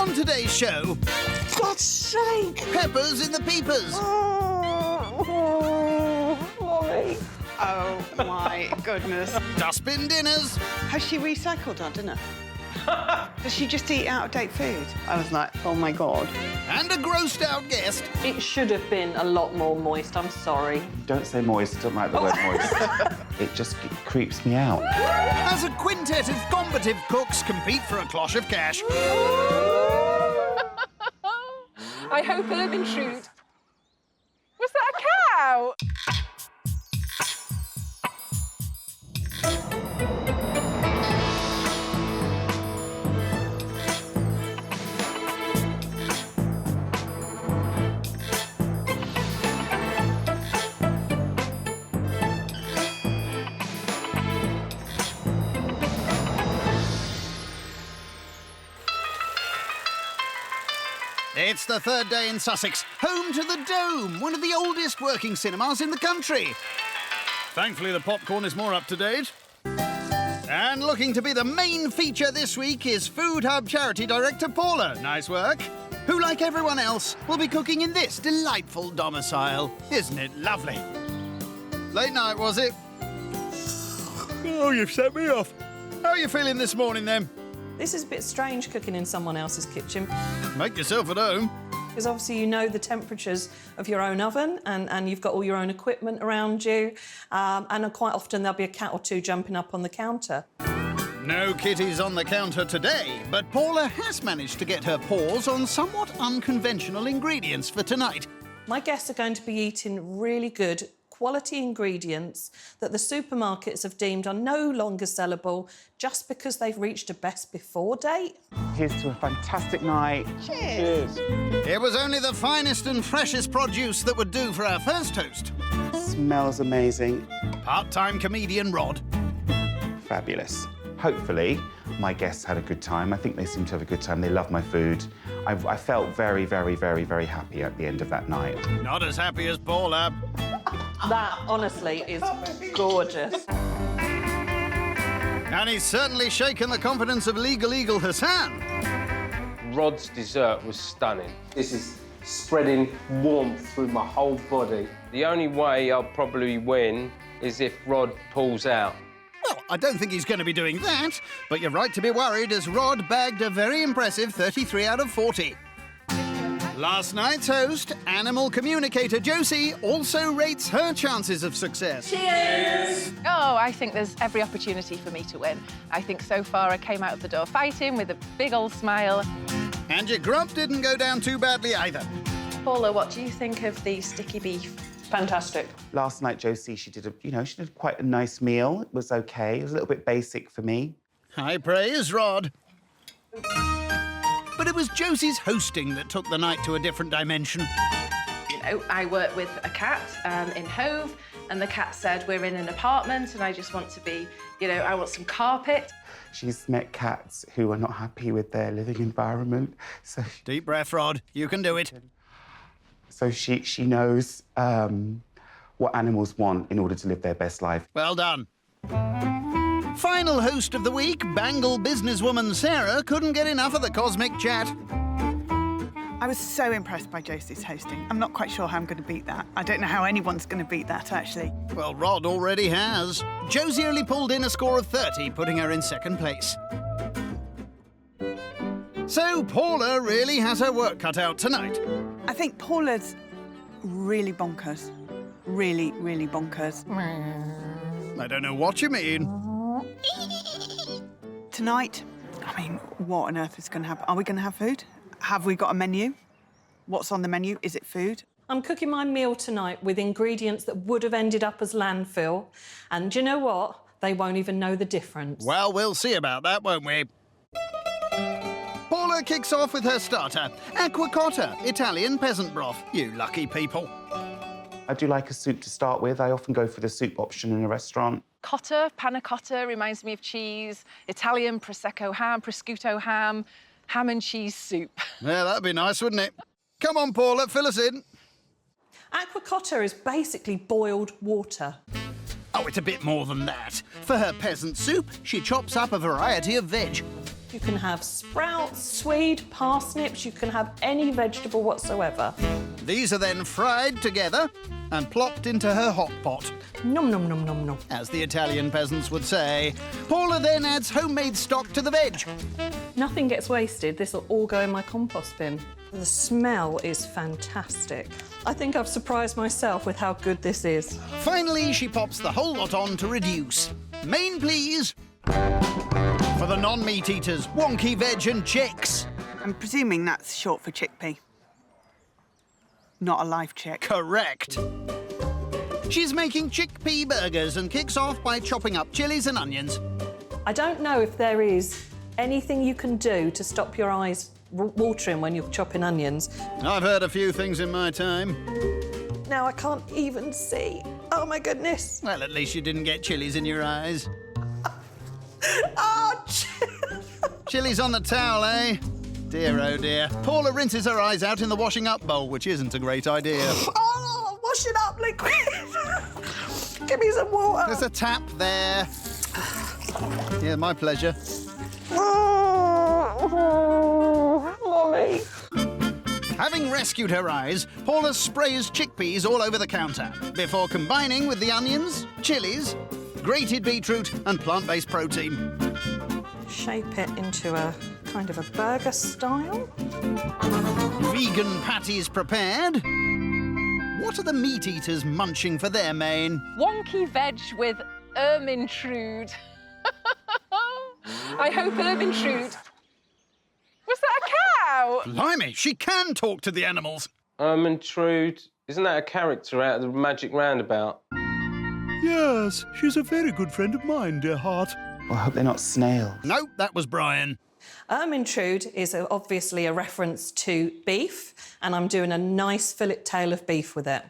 On today's show... God's sake! Peppers in the peepers. Molly. Oh, my goodness. Dustbin dinners. Has she recycled our dinner? Does she just eat out-of-date food? I was like, oh, my God. And a grossed-out guest. It should have been a lot more moist, I'm sorry. Don't say moist, I don't like the word moist. It just creeps me out. As a quintet of combative cooks compete for a cloche of cash. I hope it'll intrude. Was that a cow? It's the third day in Sussex, home to the Dome, one of the oldest working cinemas in the country. Thankfully, the popcorn is more up to date. And looking to be the main feature this week is Food Hub charity director Paula, nice work, who, like everyone else, will be cooking in this delightful domicile. Isn't it lovely? Late night, was it? Oh, you've set me off. How are you feeling this morning, then? This is a bit strange, cooking in someone else's kitchen. Make yourself at home. Because obviously you know the temperatures of your own oven and you've got all your own equipment around you. And quite often there'll be a cat or two jumping up on the counter. No kitties on the counter today, but Paula has managed to get her paws on somewhat unconventional ingredients for tonight. My guests are going to be eating really good quality ingredients that the supermarkets have deemed are no longer sellable just because they've reached a best before date. Here's to a fantastic night. Cheers. It was only the finest and freshest produce that would do for our first host. Smells amazing. Part-time comedian Rod. Fabulous. Hopefully, my guests had a good time. I think they seem to have a good time. They love my food. I felt very, very, very, very happy at the end of that night. Not as happy as Paula. That, honestly, is gorgeous. And he's certainly shaken the confidence of Legal Eagle Hassan. Rod's dessert was stunning. This is spreading warmth through my whole body. The only way I'll probably win is if Rod pulls out. Well, I don't think he's going to be doing that, but you're right to be worried as Rod bagged a very impressive 33 out of 40. Last night's host, animal communicator Josie, also rates her chances of success. Cheers! Oh, I think there's every opportunity for me to win. I think so far I came out of the door fighting with a big old smile. And your grub didn't go down too badly either. Paula, what do you think of the sticky beef? Fantastic. Last night, Josie, she did quite a nice meal. It was okay. It was a little bit basic for me. High praise, Rod. But it was Josie's hosting that took the night to a different dimension. You know, I work with a cat in Hove, and the cat said, we're in an apartment and I just want to be, I want some carpet. She's met cats who are not happy with their living environment. So Deep breath, Rod. You can do it. So she knows what animals want in order to live their best life. Well done. Final host of the week, Bangle businesswoman Sarah, couldn't get enough of the cosmic chat. I was so impressed by Josie's hosting. I'm not quite sure how I'm going to beat that. I don't know how anyone's going to beat that, actually. Well, Rod already has. Josie only pulled in a score of 30, putting her in second place. So Paula really has her work cut out tonight. I think Paula's really bonkers. Really, really bonkers. I don't know what you mean. Tonight, I mean, what on earth is going to happen? Are we going to have food? Have we got a menu? What's on the menu? Is it food? I'm cooking my meal tonight with ingredients that would have ended up as landfill. And do you know what? They won't even know the difference. Well, we'll see about that, won't we? Paula kicks off with her starter, aqua cotta, Italian peasant broth. You lucky people. I do like a soup to start with. I often go for the soup option in a restaurant. Cotta, panna cotta, reminds me of cheese. Italian prosciutto ham and cheese soup. Yeah, that'd be nice, wouldn't it? Come on, Paula, fill us in. Aqua cotta is basically boiled water. Oh, it's a bit more than that. For her peasant soup, she chops up a variety of veg. You can have sprouts, swede, parsnips, you can have any vegetable whatsoever. These are then fried together and plopped into her hot pot. Nom nom nom nom nom. As the Italian peasants would say. Paula then adds homemade stock to the veg. Nothing gets wasted. This will all go in my compost bin. The smell is fantastic. I think I've surprised myself with how good this is. Finally, she pops the whole lot on to reduce. Main, please. For the non-meat eaters, wonky veg and chicks. I'm presuming that's short for chickpea. Not a live chick. Correct. She's making chickpea burgers and kicks off by chopping up chilies and onions. I don't know if there is anything you can do to stop your eyes watering when you're chopping onions. I've heard a few things in my time. Now I can't even see. Oh, my goodness. Well, at least you didn't get chilies in your eyes. Oh, Chilies on the towel, eh? Dear, oh dear. Paula rinses her eyes out in the washing up bowl, which isn't a great idea. oh, wash it up, liquid. Give me some water. There's a tap there. Yeah, my pleasure. Mommy. Having rescued her eyes, Paula sprays chickpeas all over the counter before combining with the onions, chilies, grated beetroot and plant-based protein. Shape it into a kind of a burger style. Vegan patties prepared. What are the meat eaters munching for their main? Wonky veg with Ermintrude. I hope Ermintrude... Was that a cow? Blimey, she can talk to the animals. Ermintrude, isn't that a character out of the Magic Roundabout? Yes, she's a very good friend of mine, dear heart. Well, I hope they're not snails. No, that was Brian. Ermintrude is obviously a reference to beef, and I'm doing a nice fillet tail of beef with it.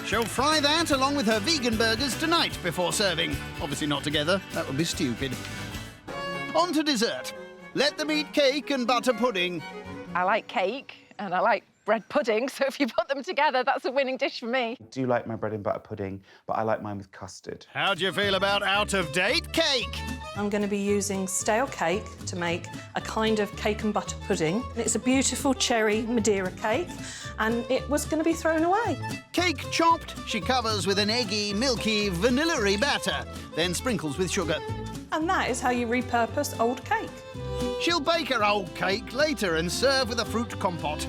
She'll fry that along with her vegan burgers tonight before serving. Obviously not together, that would be stupid. On to dessert. Let them eat cake and butter pudding. I like cake and I like bread pudding, so if you put them together, that's a winning dish for me. I do like my bread and butter pudding, but I like mine with custard. How do you feel about out-of-date cake? I'm going to be using stale cake to make a kind of cake and butter pudding. It's a beautiful cherry Madeira cake, and it was going to be thrown away. Cake chopped, she covers with an eggy, milky, vanilla-y batter, then sprinkles with sugar. And that is how you repurpose old cake. She'll bake her old cake later and serve with a fruit compote.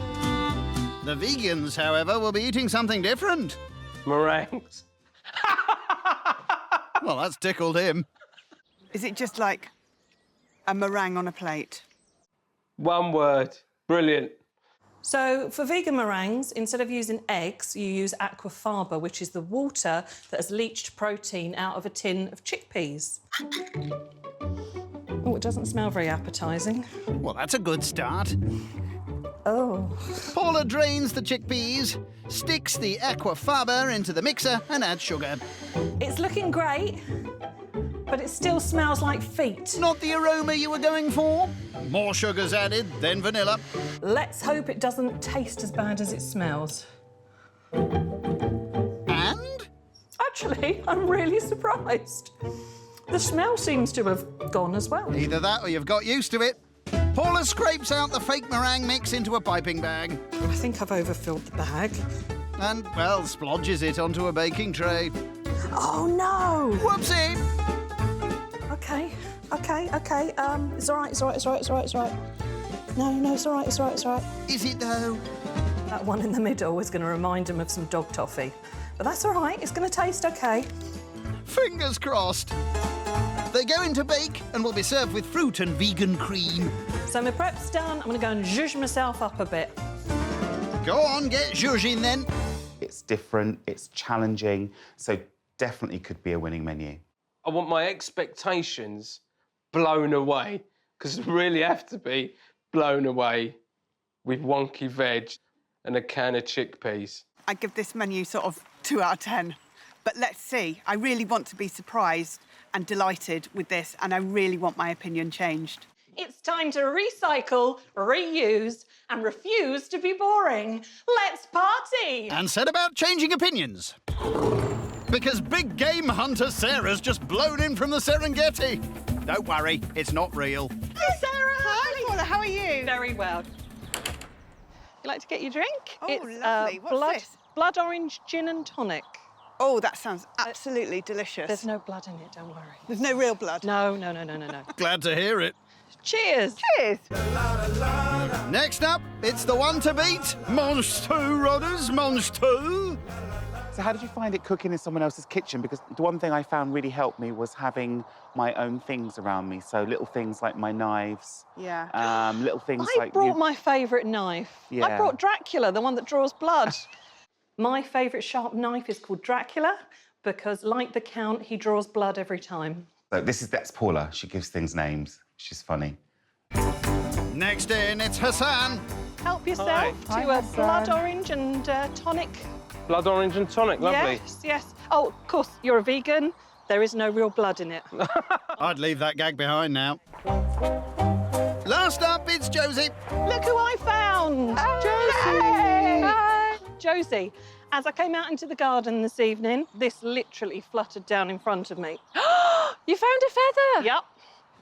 The vegans, however, will be eating something different. Meringues. Well, that's tickled him. Is it just like a meringue on a plate? One word. Brilliant. So for vegan meringues, instead of using eggs, you use aquafaba, which is the water that has leached protein out of a tin of chickpeas. Oh, it doesn't smell very appetising. Well, that's a good start. Oh. Paula drains the chickpeas, sticks the aquafaba into the mixer and adds sugar. It's looking great, but it still smells like feet. Not the aroma you were going for? More sugar's added, then vanilla. Let's hope it doesn't taste as bad as it smells. And? Actually, I'm really surprised. The smell seems to have gone as well. Either that or you've got used to it. Paula scrapes out the fake meringue mix into a piping bag. I think I've overfilled the bag. And, well, splodges it onto a baking tray. Oh, no! Whoopsie! OK. It's all right, it's all right. No, it's all right. Is it, though? That one in the middle was going to remind him of some dog toffee. But that's all right, it's going to taste OK. Fingers crossed. They go into bake and will be served with fruit and vegan cream. So my prep's done. I'm going to go and zhuzh myself up a bit. Go on, get zhuzhing then. It's different, it's challenging, so definitely could be a winning menu. I want my expectations blown away, because they really have to be blown away with wonky veg and a can of chickpeas. I give this menu sort of 2 out of 10. But let's see. I really want to be surprised and delighted with this, and I really want my opinion changed. It's time to recycle, reuse, and refuse to be boring. Let's party! And set about changing opinions. Because big game hunter Sarah's just blown in from the Serengeti. Don't worry, it's not real. Hi, Sarah. Hi, Paula. How are you? Very well. You like to get your drink? Oh, it's lovely. What's this? blood orange gin and tonic. Oh, that sounds absolutely delicious. There's no blood in it, don't worry. There's no real blood? No. Glad to hear it. Cheers. Cheers. Next up, it's the one to beat. Monster, Rodders, monster. So how did you find it cooking in someone else's kitchen? Because the one thing I found really helped me was having my own things around me. So little things like my knives. Yeah. Little things I like... brought my favourite knife. I Yeah. brought Dracula, the one that draws blood. My favourite sharp knife is called Dracula because, like the Count, he draws blood every time. So that's Paula. She gives things names. She's funny. Next in, it's Hassan. Help yourself to a blood orange and tonic. Blood orange and tonic, lovely. Yes. Oh, of course, you're a vegan. There is no real blood in it. I'd leave that gag behind now. Last up, it's Josie. Look who I found! Josie! Hi! Josie, as I came out into the garden this evening, this literally fluttered down in front of me. You found a feather? Yep.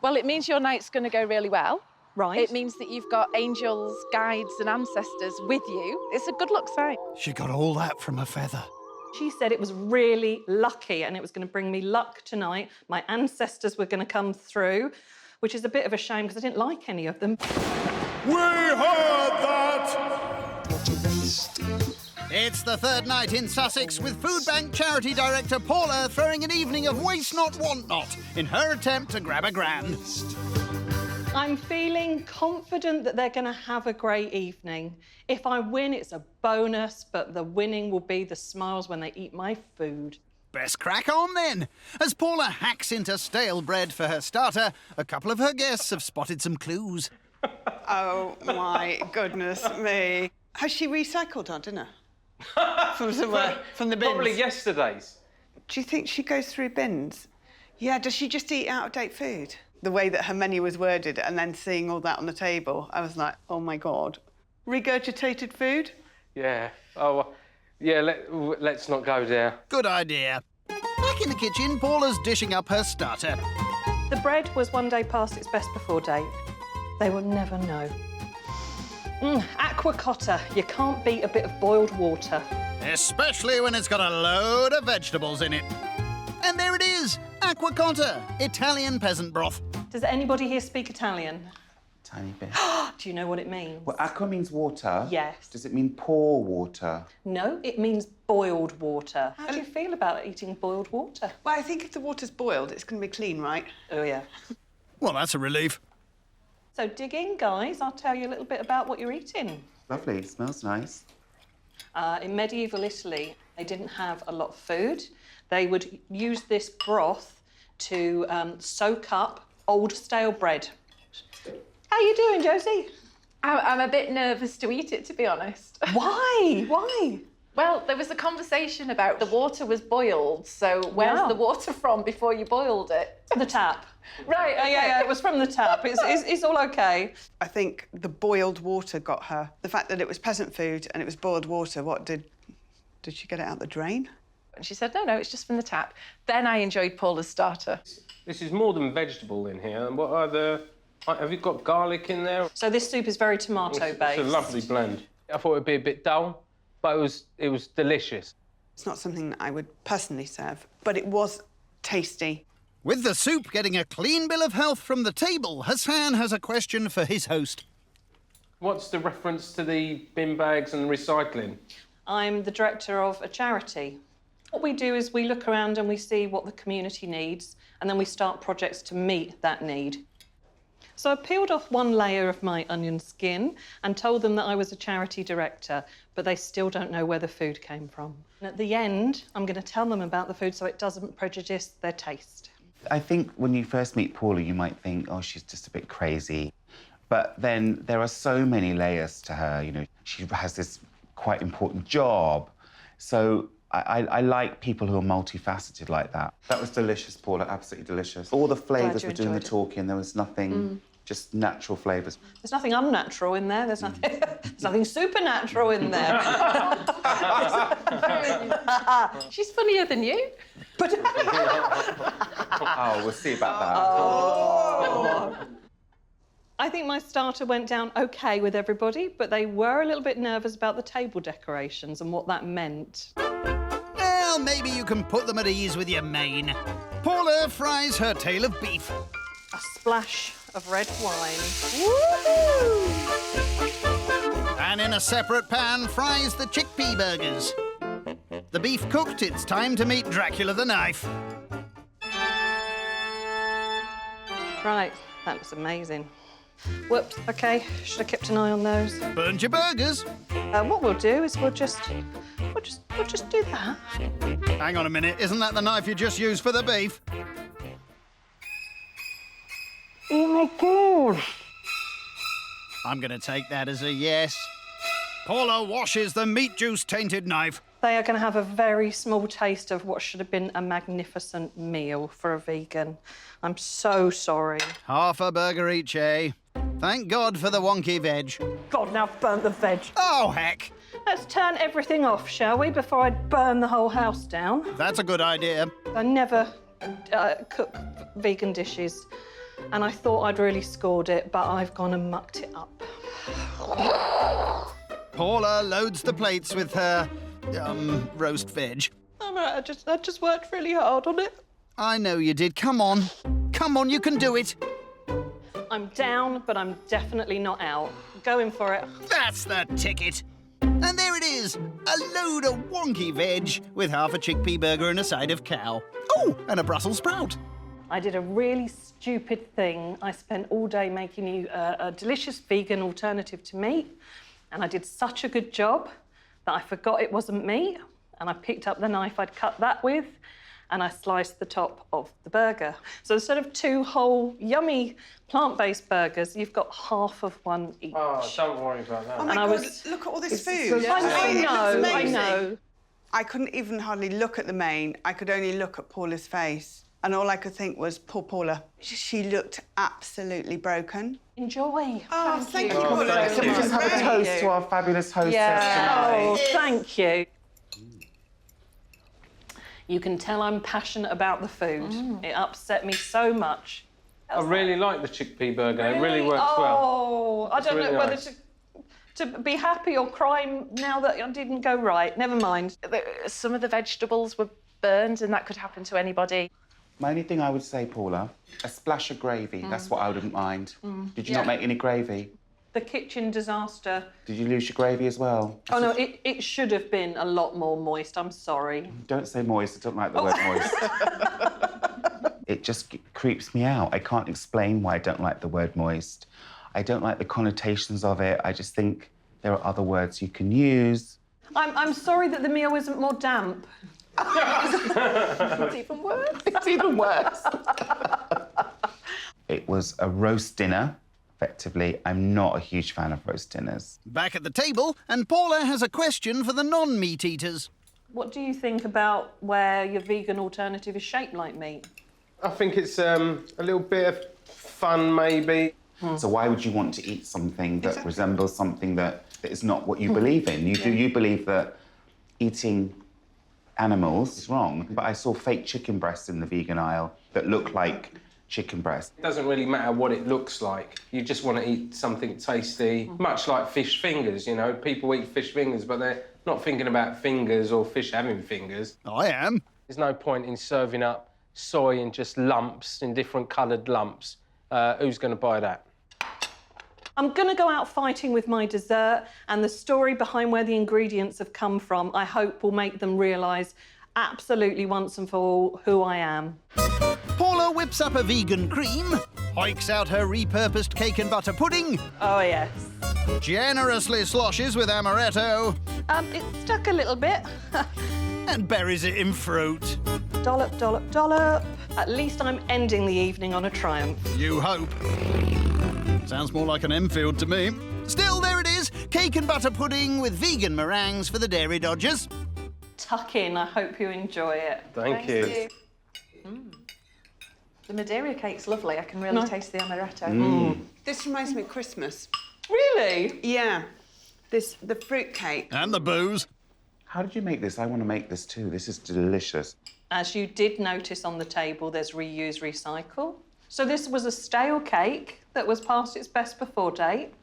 Well, it means your night's going to go really well. Right. It means that you've got angels, guides and ancestors with you. It's a good luck sign. She got all that from a feather. She said it was really lucky and it was going to bring me luck tonight. My ancestors were going to come through, which is a bit of a shame because I didn't like any of them. We heard that! It's the third night in Sussex with Food Bank charity director Paula throwing an evening of waste not, want not in her attempt to grab a grand. I'm feeling confident that they're going to have a great evening. If I win, it's a bonus, but the winning will be the smiles when they eat my food. Best crack on then. As Paula hacks into stale bread for her starter, a couple of her guests have spotted some clues. Oh, my goodness me. Has she recycled our dinner? From the bins? Probably yesterday's. Do you think she goes through bins? Yeah, does she just eat out-of-date food? The way that her menu was worded and then seeing all that on the table, I was like, oh, my God. Regurgitated food? Yeah. Oh, yeah, let's not go there. Good idea. Back in the kitchen, Paula's dishing up her starter. The bread was one day past its best before date. They will never know. Aqua cotta. You can't beat a bit of boiled water. Especially when it's got a load of vegetables in it. And there it is, aqua cotta, Italian peasant broth. Does anybody here speak Italian? Tiny bit. Do you know what it means? Well, aqua means water. Yes. Does it mean pour water? No, it means boiled water. How do you feel about eating boiled water? Well, I think if the water's boiled, it's going to be clean, right? Oh, yeah. Well, that's a relief. So dig in, guys. I'll tell you a little bit about what you're eating. Lovely, it smells nice. In medieval Italy, they didn't have a lot of food. They would use this broth to soak up old stale bread. How you doing, Josie? I'm a bit nervous to eat it, to be honest. Why? Why? Well, there was a conversation about the water was boiled, so where's Wow. the water from before you boiled it? The tap. Right, okay. Yeah, it was from the tap. It's all okay. I think the boiled water got her. The fact that it was peasant food and it was boiled water, did she get it out the drain? And she said, no, it's just from the tap. Then I enjoyed Paula's starter. This is more than vegetable in here. What are the... Have you got garlic in there? So this soup is very tomato-based. It's a lovely blend. I thought it'd be a bit dull, but it was delicious. It's not something that I would personally serve, but it was tasty. With the soup getting a clean bill of health from the table, Hassan has a question for his host. What's the reference to the bin bags and recycling? I'm the director of a charity. What we do is we look around and we see what the community needs, and then we start projects to meet that need. So I peeled off one layer of my onion skin and told them that I was a charity director, but they still don't know where the food came from. And at the end, I'm going to tell them about the food so it doesn't prejudice their taste. I think when you first meet Paula, you might think, oh, she's just a bit crazy. But then there are so many layers to her, you know. She has this quite important job. So I like people who are multifaceted like that. That was delicious, Paula, absolutely delicious. All the flavours were doing the talking. There was nothing, just natural flavours. There's nothing unnatural in there. There's nothing supernatural in there. She's funnier than you. Oh, we'll see about that. I think my starter went down OK with everybody, but they were a little bit nervous about the table decorations and what that meant. Well, maybe you can put them at ease with your main. Paula fries her tail of beef. A splash of red wine. And in a separate pan, fries the chickpea burgers. The beef cooked, it's time to meet Dracula the knife. Right, that looks amazing. Whoops, OK, should have kept an eye on those. Burned your burgers. What we'll do is we'll just do that. Hang on a minute, isn't that the knife you just used for the beef? Oh my God. I'm going to take that as a yes. Paula washes the meat juice-tainted knife. They are going to have a very small taste of what should have been a magnificent meal for a vegan. I'm so sorry. Half a burger each, eh? Thank God for the wonky veg. God, now I've burnt the veg. Oh, heck. Let's turn everything off, shall we, before I burn the whole house down? That's a good idea. I never cook vegan dishes, and I thought I'd really scored it, but I've gone and mucked it up. Paula loads the plates with her, roast veg. I'm all right, I just worked really hard on it. I know you did. Come on. Come on, you can do it. I'm down, but I'm definitely not out. Going for it. That's the ticket. And there it is, a load of wonky veg with half a chickpea burger and a side of cow. Oh, and a Brussels sprout. I did a really stupid thing. I spent all day making you a delicious vegan alternative to meat, and I did such a good job that I forgot it wasn't meat, and I picked up the knife I'd cut that with, and I sliced the top of the burger. So instead of 2 whole, yummy, plant-based burgers, you've got half of one each. Oh, don't worry about that. Oh my God, look at all this food. I know. I couldn't even hardly look at the main. I could only look at Paula's face. And all I could think was, poor Paula. She looked absolutely broken. Enjoy. Oh, thank you, Oh, Paula. thank Can we just have a toast to our fabulous hostess tonight? Oh, thank you. You can tell I'm passionate about the food. It upset me so much. I really like the chickpea burger. It really works well. Oh, I don't really know whether nice. to be happy or cry now that I didn't go right. Never mind. Some of the vegetables were burned, and that could happen to anybody. My only thing I would say, Paula, a splash of gravy. That's what I wouldn't mind. Did you not make any gravy? The kitchen disaster. Did you lose your gravy as well? Oh, no, it should have been a lot more moist. I'm sorry. Don't say moist. I don't like the word moist. It just creeps me out. I can't explain why I don't like the word moist. I don't like the connotations of it. I just think there are other words you can use. I'm sorry that the meal isn't more damp. It's even worse. It's even worse. It was a roast dinner, effectively. I'm not a huge fan of roast dinners. Back at the table, and Paula has a question for the non-meat eaters. What do you think about where your vegan alternative is shaped like meat? I think it's a little bit of fun, maybe. So why would you want to eat something that resembles something that is not what you believe in? You believe that eating animals is wrong, but I saw fake chicken breasts in the vegan aisle that look like chicken breast. It doesn't really matter what it looks like. You just want to eat something tasty, much like fish fingers, you know. People eat fish fingers, but they're not thinking about fingers or fish having fingers. I am. There's no point in serving up soy in just lumps, in different coloured lumps. Who's going to buy that? I'm going to go out fighting with my dessert, and the story behind where the ingredients have come from, I hope will make them realise absolutely once and for all who I am. Paula whips up a vegan cream, hoiks out her repurposed cake and butter pudding, Oh, yes. generously sloshes with amaretto, It stuck a little bit. and buries it in fruit. Dollop, dollop, dollop. At least I'm ending the evening on a triumph. You hope. Sounds more like an Enfield to me. Still, there it is, cake and butter pudding with vegan meringues for the dairy dodgers. Tuck in, I hope you enjoy it. Thank you. The Madeira cake's lovely. I can really taste the amaretto. This reminds me of Christmas. Really? Yeah. The fruit cake. And the booze. How did you make this? I want to make this too. This is delicious. As you did notice on the table, there's reuse, recycle. So this was a stale cake that was past its best before date,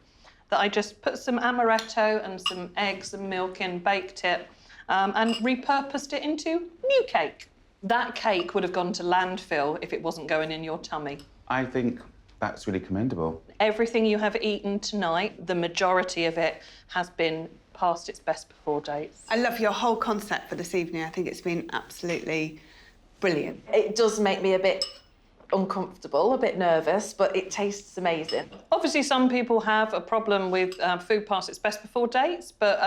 that I just put some amaretto and some eggs and milk in, baked it, and repurposed it into new cake. That cake would have gone to landfill if it wasn't going in your tummy. I think that's really commendable. Everything you have eaten tonight, the majority of it has been past its best before dates. I love your whole concept for this evening. I think it's been absolutely brilliant. It does make me a bit uncomfortable, a bit nervous, but it tastes amazing. Obviously, some people have a problem with food past its best before dates, but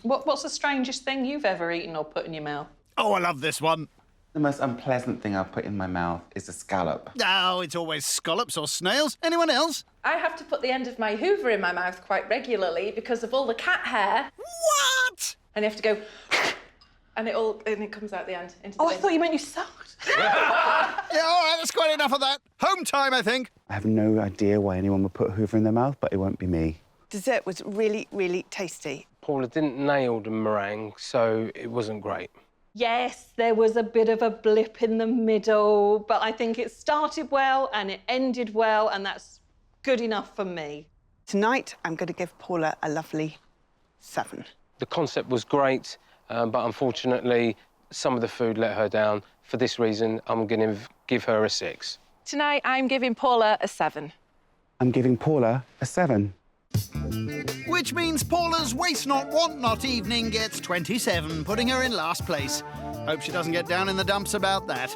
what's the strangest thing you've ever eaten or put in your mouth? Oh, I love this one. The most unpleasant thing I've put in my mouth is a scallop. Oh, it's always scallops or snails. Anyone else? I have to put the end of my Hoover in my mouth quite regularly because of all the cat hair. What? And you have to go, and it comes out the end into the Oh, I bin. thought you meant you sucked. Yeah, all right, that's quite enough of that. Home time, I think. I have no idea why anyone would put Hoover in their mouth, but it won't be me. Dessert was really, really tasty. Paula didn't nail the meringue, so it wasn't great. Yes, there was a bit of a blip in the middle, but I think it started well and it ended well, and that's good enough for me. Tonight, I'm going to give Paula a lovely 7. The concept was great, but unfortunately, some of the food let her down. For this reason, I'm going to give her a 6. Tonight, I'm giving Paula a 7. I'm giving Paula a 7. Which means Paula's waste not, want not evening gets 27, putting her in last place. Hope she doesn't get down in the dumps about that.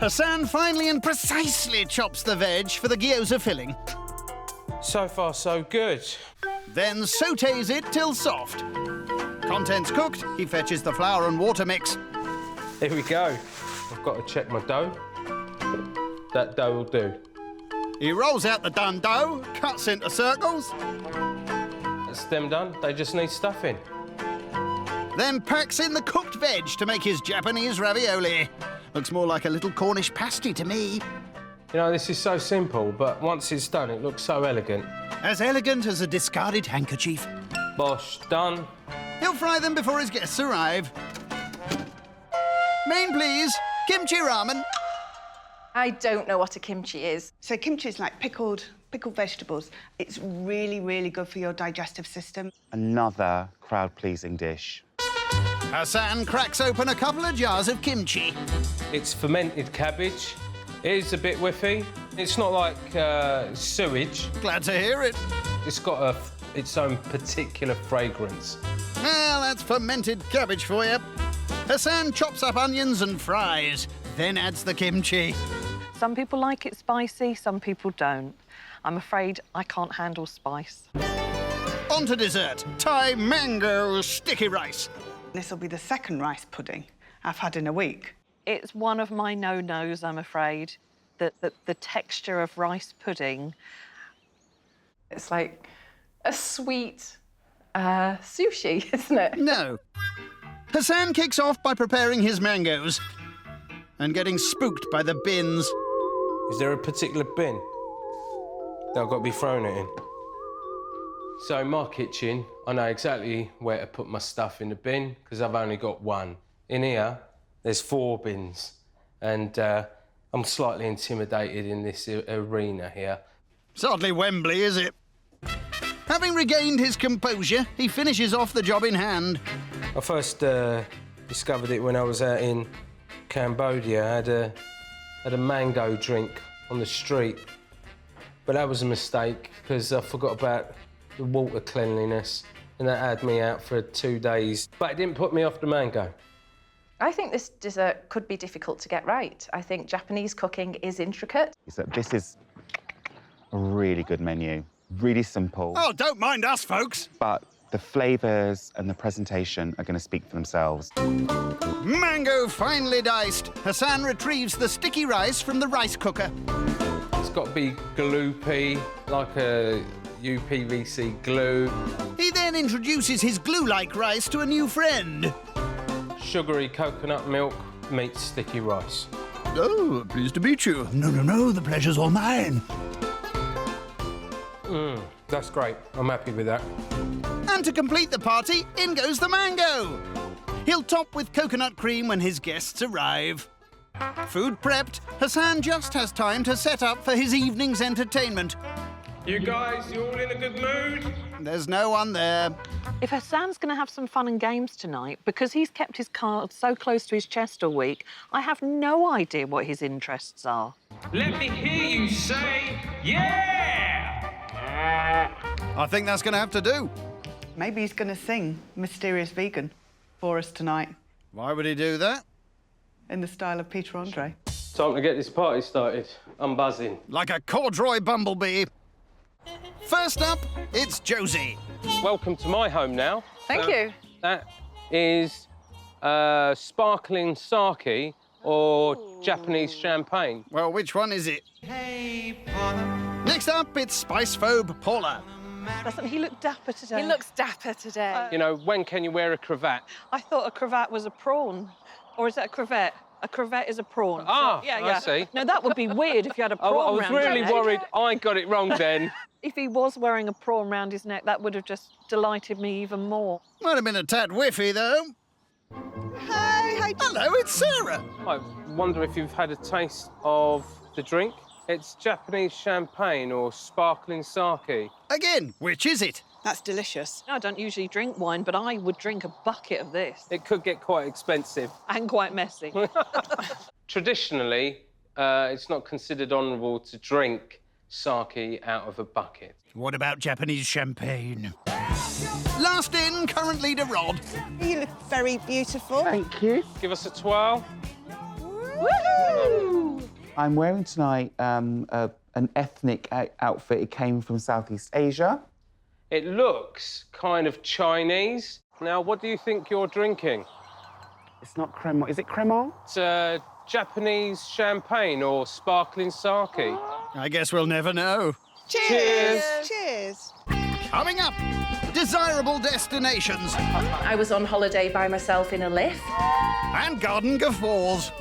Hassan finally and precisely chops the veg for the gyoza filling. So far, so good. Then sautés it till soft. Contents cooked, he fetches the flour and water mix. Here we go. I've got to check my dough. That dough will do. He rolls out the done dough, cuts into circles, That's them done. They just need stuffing. then packs in the cooked veg to make his Japanese ravioli. Looks more like a little Cornish pasty to me. You know, this is so simple, but once it's done, it looks so elegant. As elegant as a discarded handkerchief. Bosh, done. He'll fry them before his guests arrive. Main, please. Kimchi ramen. I don't know what a kimchi is. So kimchi is like pickled vegetables. It's really, really good for your digestive system. Another crowd-pleasing dish. Hassan cracks open a couple of jars of kimchi. It's fermented cabbage. It is a bit whiffy. It's not like sewage. Glad to hear it. It's got its own particular fragrance. Well, that's fermented cabbage for you. Hassan chops up onions and fries, then adds the kimchi. Some people like it spicy, some people don't. I'm afraid I can't handle spice. On to dessert. Thai mango sticky rice. This will be the second rice pudding I've had in a week. It's one of my no-nos, I'm afraid. The texture of rice pudding. It's like a sweet sushi, isn't it? No. Hassan kicks off by preparing his mangoes and getting spooked by the bins. Is there a particular bin that I've got to be throwing it in? So in my kitchen, I know exactly where to put my stuff in the bin because I've only got one. In here, there's 4 bins, and I'm slightly intimidated in this arena here. It's hardly Wembley, is it? Having regained his composure, he finishes off the job in hand. I first discovered it when I was out in Cambodia. I had a mango drink on the street, but that was a mistake because I forgot about the water cleanliness, and that had me out for 2 days. But it didn't put me off the mango. I think this dessert could be difficult to get right. I think Japanese cooking is intricate. So this is a really good menu. Really simple. Oh, don't mind us, folks. But the flavours and the presentation are going to speak for themselves. Mango finely diced. Hassan retrieves the sticky rice from the rice cooker. It's got to be gloopy, like a UPVC glue. He then introduces his glue-like rice to a new friend. Sugary coconut milk meets sticky rice. Oh, pleased to meet you. No, the pleasure's all mine. That's great. I'm happy with that. And to complete the party, in goes the mango. He'll top with coconut cream when his guests arrive. Food prepped, Hassan just has time to set up for his evening's entertainment. You guys, you all in a good mood? There's no one there. If Hassan's going to have some fun and games tonight, because he's kept his cards so close to his chest all week, I have no idea what his interests are. Let me hear you say, yeah! I think that's going to have to do. Maybe he's going to sing Mysterious Vegan for us tonight Why would he do that? in the style of Peter Andre. Time to get this party started. I'm buzzing. Like a corduroy bumblebee. First up, it's Josie. Welcome to my home now. Thank you. That is sparkling sake or Japanese champagne. Well, which one is it? Next up, it's spice phobe Paula. Doesn't he look dapper today? He looks dapper today. You know, when can you wear a cravat? I thought a cravat was a prawn. Or is that a crevette? A crevette is a prawn. Ah, yeah, I yeah. see. No, that would be weird if you had a prawn I was round really your neck. worried I got it wrong then. If he was wearing a prawn round his neck, that would have just delighted me even more. Might have been a tad whiffy, though. Hi. Hello, it's Sarah. I wonder if you've had a taste of the drink. It's Japanese champagne or sparkling sake. Again, which is it? That's delicious. I don't usually drink wine, but I would drink a bucket of this. It could get quite expensive. And quite messy. Traditionally, it's not considered honourable to drink sake out of a bucket. What about Japanese champagne? Last in, current leader Rod. You look very beautiful. Thank you. Give us a twirl. I'm wearing tonight an ethnic outfit. It came from Southeast Asia. It looks kind of Chinese. Now, what do you think you're drinking? It's not cremant. Is it cremant? It's Japanese champagne or sparkling sake. I guess we'll never know. Cheers. Cheers. Coming up, desirable destinations I was on holiday by myself in a lift. and garden guffaws.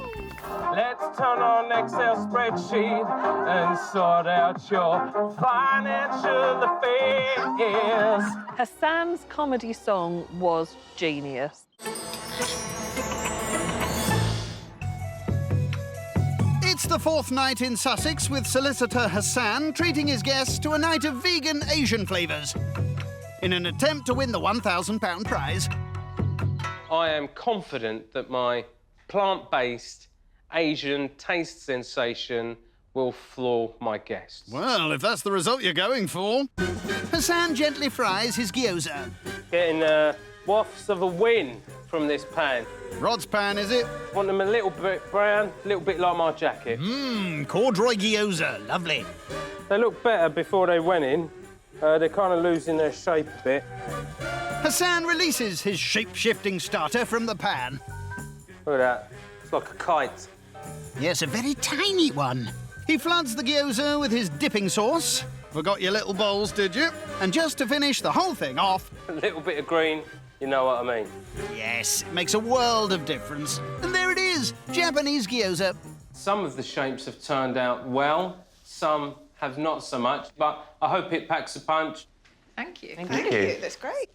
Let's turn on Excel spreadsheet and sort out your financial affairs. Hassan's comedy song was genius. It's the fourth night in Sussex with solicitor Hassan treating his guests to a night of vegan Asian flavours in an attempt to win the £1,000 prize. I am confident that my plant-based Asian taste sensation will floor my guests. Well, if that's the result you're going for. Hassan gently fries his gyoza. Getting wafts of a win from this pan. Rod's pan, is it? Want them a little bit brown, a little bit like my jacket. Corduroy gyoza, lovely. They look better before they went in. They're kind of losing their shape a bit. Hassan releases his shape-shifting starter from the pan. Look at that. It's like a kite. Yes, a very tiny one. He floods the gyoza with his dipping sauce. Forgot your little bowls, did you? And just to finish the whole thing off... A little bit of green, you know what I mean. Yes, it makes a world of difference. And there it is, Japanese gyoza. Some of the shapes have turned out well, some have not so much, but I hope it packs a punch. Thank you. Thank you. That's great.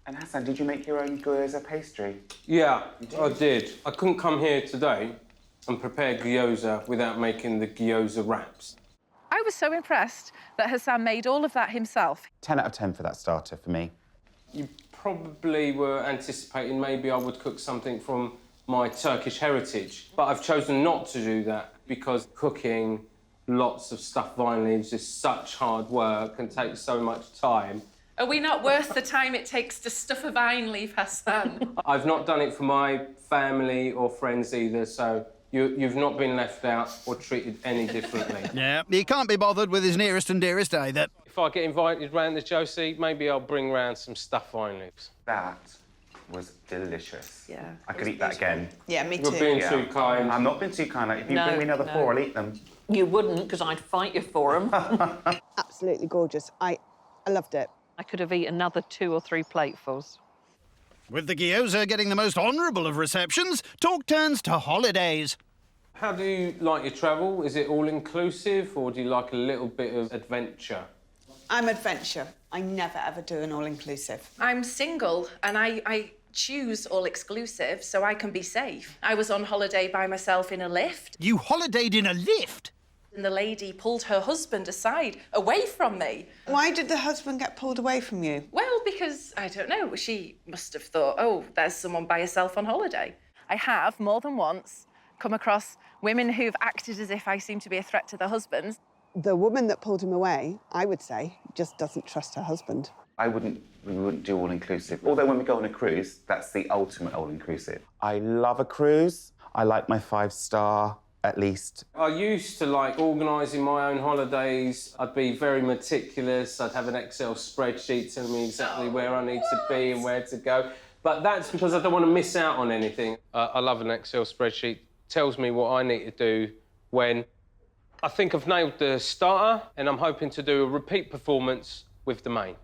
And Hassan, did you make your own gyoza pastry? Yeah, I did. I couldn't come here today and prepare gyoza without making the gyoza wraps. I was so impressed that Hassan made all of that himself. 10 out of 10 for that starter for me. You probably were anticipating maybe I would cook something from my Turkish heritage, but I've chosen not to do that because cooking lots of stuffed vine leaves is such hard work and takes so much time. Are we not worth the time it takes to stuff a vine leaf, Hassan? I've not done it for my family or friends either, so you've not been left out or treated any differently. Yeah, he can't be bothered with his nearest and dearest either. If I get invited round to Josie, maybe I'll bring round some stuffed vine leaves. That was delicious. Yeah, I could eat that again. Yeah, me You're too. being too kind. I'm not being too kind. If you No, bring me another no. 4, I'll eat them. You wouldn't, because I'd fight you for them. Absolutely gorgeous. I loved it. I could have eaten another 2 or 3 platefuls. With the gyoza getting the most honourable of receptions, talk turns to holidays. How do you like your travel? Is it all-inclusive or do you like a little bit of adventure? I'm adventure. I never, ever do an all-inclusive. I'm single and I choose all-exclusive so I can be safe. I was on holiday by myself in a lift. You holidayed in a lift? And the lady pulled her husband aside, away from me. Why did the husband get pulled away from you? Well, because, I don't know, she must have thought, oh, there's someone by herself on holiday. I have, more than once, come across women who've acted as if I seem to be a threat to their husbands. The woman that pulled him away, I would say, just doesn't trust her husband. We wouldn't do all-inclusive. Although when we go on a cruise, that's the ultimate all-inclusive. I love a cruise. I like my 5-star, at least. I used to like organising my own holidays. I'd be very meticulous. I'd have an Excel spreadsheet telling me exactly where I need to be and where to go. But that's because I don't want to miss out on anything. I love an Excel spreadsheet. Tells me what I need to do when. I think I've nailed the starter and I'm hoping to do a repeat performance with the main.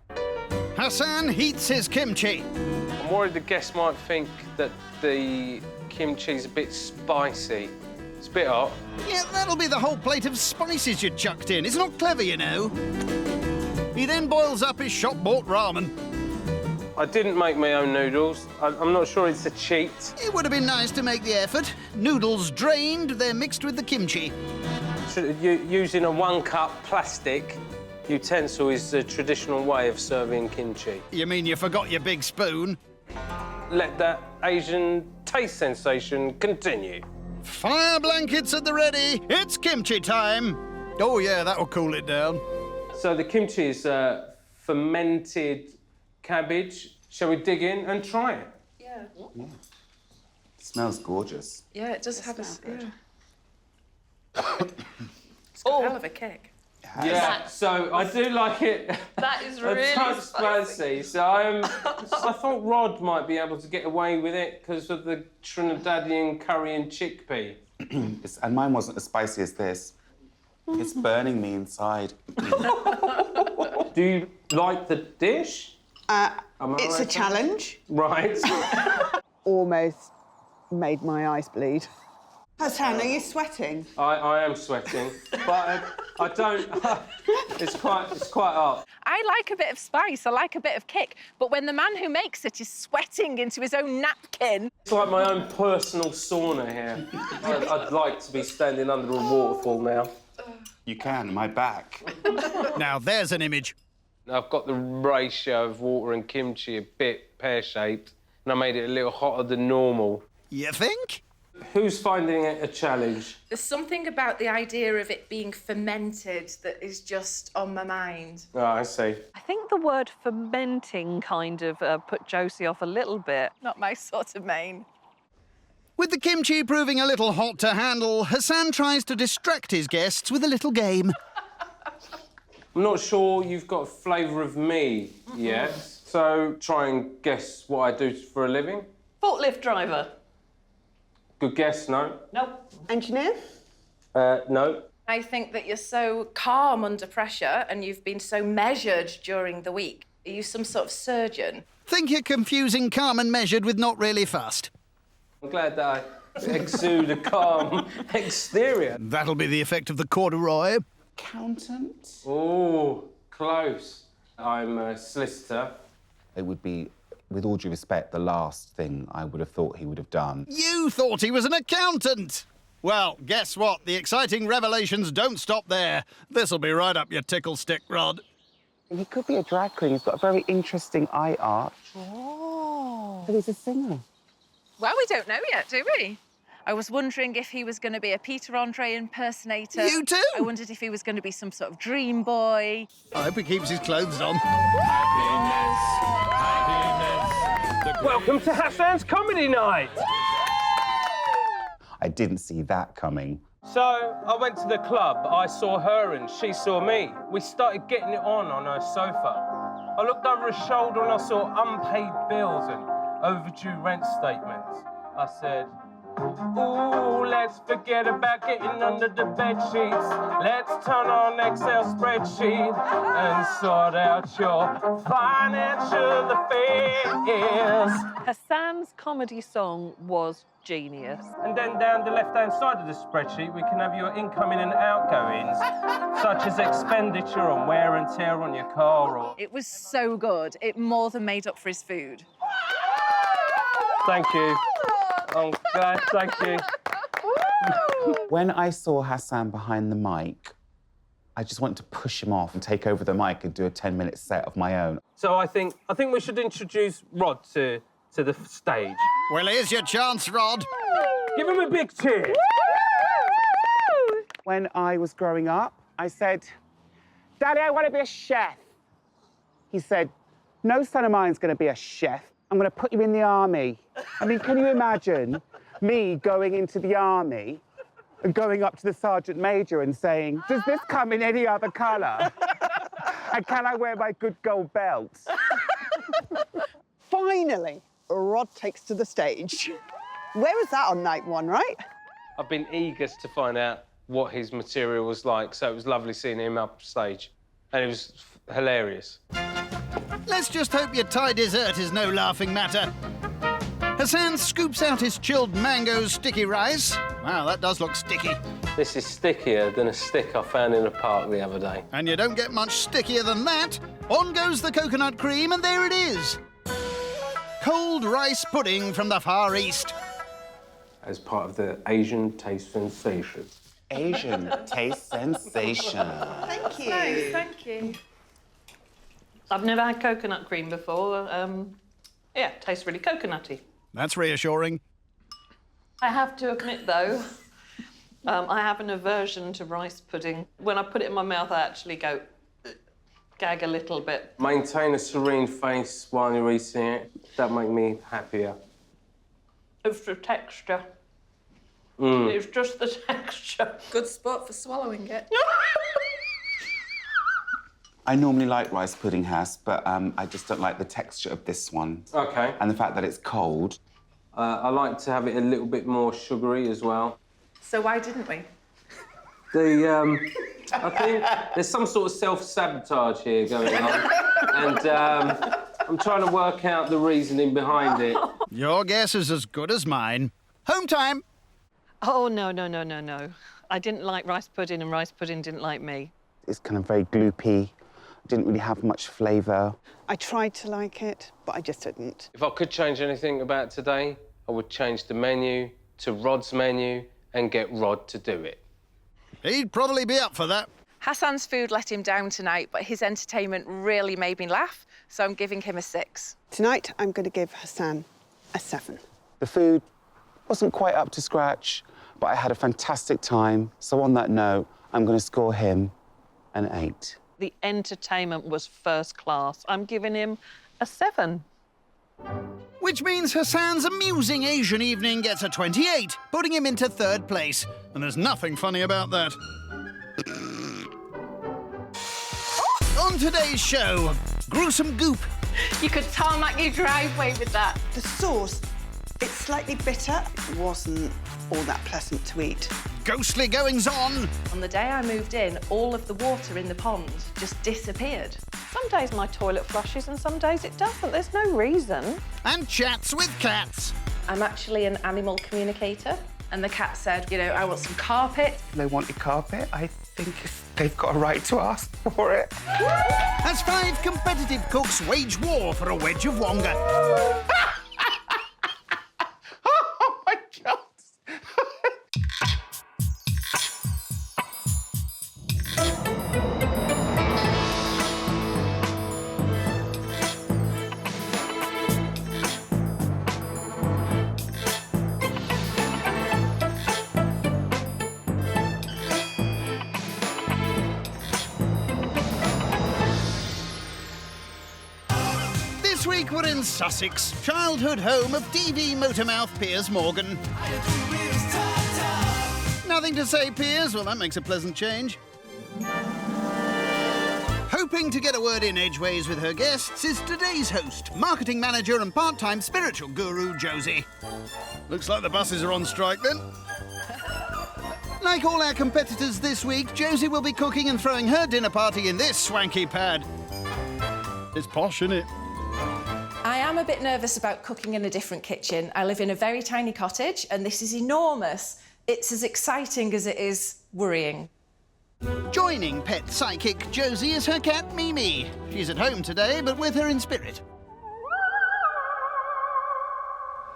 Hassan heats his kimchi. I'm worried the guests might think that the kimchi's a bit spicy. It's a bit hot. Yeah, that'll be the whole plate of spices you chucked in. It's not clever, you know. He then boils up his shop-bought ramen. I didn't make my own noodles. I'm not sure it's a cheat. It would have been nice to make the effort. Noodles drained, they're mixed with the kimchi. Using a 1-cup plastic utensil is the traditional way of serving kimchi. You mean you forgot your big spoon? Let that Asian taste sensation continue. Fire blankets at the ready. It's kimchi time. Oh, yeah, that'll cool it down. So the kimchi is fermented cabbage. Shall we dig in and try it? Yeah. It smells gorgeous. Yeah, it does have a... Yeah. It's got a hell of a kick. Yeah, so I do like it. That is really a touch spicy. So I thought Rod might be able to get away with it because of the Trinidadian curry and chickpea. And mine wasn't as spicy as this. It's burning me inside. Do you like the dish? It's a challenge. Right. Almost made my eyes bleed. Hassan, are you sweating? I am sweating, but I don't. It's quite hot. I like a bit of spice, I like a bit of kick, but when the man who makes it is sweating into his own napkin... It's like my own personal sauna here. I'd like to be standing under a waterfall now. You can, my back. Now, there's an image. I've got the ratio of water and kimchi a bit pear-shaped, and I made it a little hotter than normal. You think? Who's finding it a challenge? There's something about the idea of it being fermented that is just on my mind. Oh, I see. I think the word fermenting kind of put Josie off a little bit. Not my sort of main. With the kimchi proving a little hot to handle, Hassan tries to distract his guests with a little game. I'm not sure you've got a flavour of me yet, so try and guess what I do for a living. Forklift driver. Good guess, no? Nope. Engineer? No. I think that you're so calm under pressure and you've been so measured during the week. Are you some sort of surgeon? Think you're confusing calm and measured with not really fussed. I'm glad that I exude a calm exterior. That'll be the effect of the corduroy. Accountant? Oh, close. I'm a solicitor. It would be, with all due respect, the last thing I would have thought he would have done. You thought he was an accountant! Well, guess what? The exciting revelations don't stop there. This'll be right up your tickle stick, Rod. He could be a drag queen. He's got a very interesting eye arch. Oh. But he's a singer. Well, we don't know yet, do we? I was wondering if he was going to be a Peter Andre impersonator. You too? I wondered if he was going to be some sort of dream boy. I hope he keeps his clothes on. Welcome to Hassan's Comedy Night! I didn't see that coming. So, I went to the club, I saw her and she saw me. We started getting it on her sofa. I looked over her shoulder and I saw unpaid bills and overdue rent statements. I said, Ooh, let's forget about getting under the bed sheets. Let's turn on Excel spreadsheet and sort out your financial affairs. Hassan's comedy song was genius. And then down the left-hand side of the spreadsheet, we can have your incoming and outgoings, such as expenditure on wear and tear on your car or... It was so good. It more than made up for his food. Thank you. Oh, God, thank you. When I saw Hassan behind the mic, I just wanted to push him off and take over the mic and do a 10-minute set of my own. So I think we should introduce Rod to the stage. Well, here's your chance, Rod. Give him a big cheer. When I was growing up, I said, Daddy, I want to be a chef. He said, no son of mine's going to be a chef. I'm going to put you in the army. I mean, can you imagine me going into the army and going up to the sergeant major and saying, does this come in any other colour? And can I wear my good gold belt? Finally, Rod takes to the stage. Where was that on night one, right? I've been eager to find out what his material was like, so it was lovely seeing him up stage. And it was hilarious. Let's just hope your Thai dessert is no laughing matter. Hassan scoops out his chilled mango sticky rice. Wow, that does look sticky. This is stickier than a stick I found in a park the other day. And you don't get much stickier than that. On goes the coconut cream, and there it is. Cold rice pudding from the Far East. As part of the Asian taste sensation. Asian taste sensation. Thank you. Nice, thank you. I've never had coconut cream before. Yeah, it tastes really coconutty. That's reassuring. I have to admit, though, I have an aversion to rice pudding. When I put it in my mouth, I actually go, gag a little bit. Maintain a serene face while you're eating it. That'll make me happier. It's the texture. It's just the texture. Good spot for swallowing it. I normally like rice pudding, Hass, but I just don't like the texture of this one. OK. And the fact that it's cold. I like to have it a little bit more sugary as well. So why didn't we? I think there's some sort of self-sabotage here going on. And I'm trying to work out the reasoning behind it. Your guess is as good as mine. Home time. Oh, no. I didn't like rice pudding and rice pudding didn't like me. It's kind of very gloopy. Didn't really have much flavour. I tried to like it, but I just didn't. If I could change anything about today, I would change the menu to Rod's menu and get Rod to do it. He'd probably be up for that. Hassan's food let him down tonight, but his entertainment really made me laugh, so I'm giving him a 6. Tonight, I'm going to give Hassan a 7. The food wasn't quite up to scratch, but I had a fantastic time. So on that note, I'm going to score him an 8. The entertainment was first class. I'm giving him a 7. Which means Hassan's amusing Asian evening gets a 28, putting him into 3rd place. And there's nothing funny about that. On today's show, gruesome goop. You could tarmac your driveway with that. The sauce, it's slightly bitter. It wasn't all that pleasant to eat. Ghostly goings-on. On the day I moved in, all of the water in the pond just disappeared. Some days my toilet flushes and some days it doesn't. There's no reason. And chats with cats. I'm actually an animal communicator, and the cat said, you know, I want some carpet. They wanted carpet. I think they've got a right to ask for it. As 5 competitive cooks wage war for a wedge of wonga. Oh, my God. This week we're in Sussex, childhood home of DD Motormouth Piers Morgan. Nothing to say, Piers? Well, that makes a pleasant change. hoping to get a word in edgeways with her guests, is today's host, marketing manager and part-time spiritual guru, Josie. Looks like the buses are on strike, then. Like all our competitors this week, Josie will be cooking and throwing her dinner party in this swanky pad. It's posh, isn't it? I am a bit nervous about cooking in a different kitchen. I live in a very tiny cottage, and this is enormous. It's as exciting as it is worrying. Joining pet psychic Josie is her cat, Mimi. She's at home today, but with her in spirit.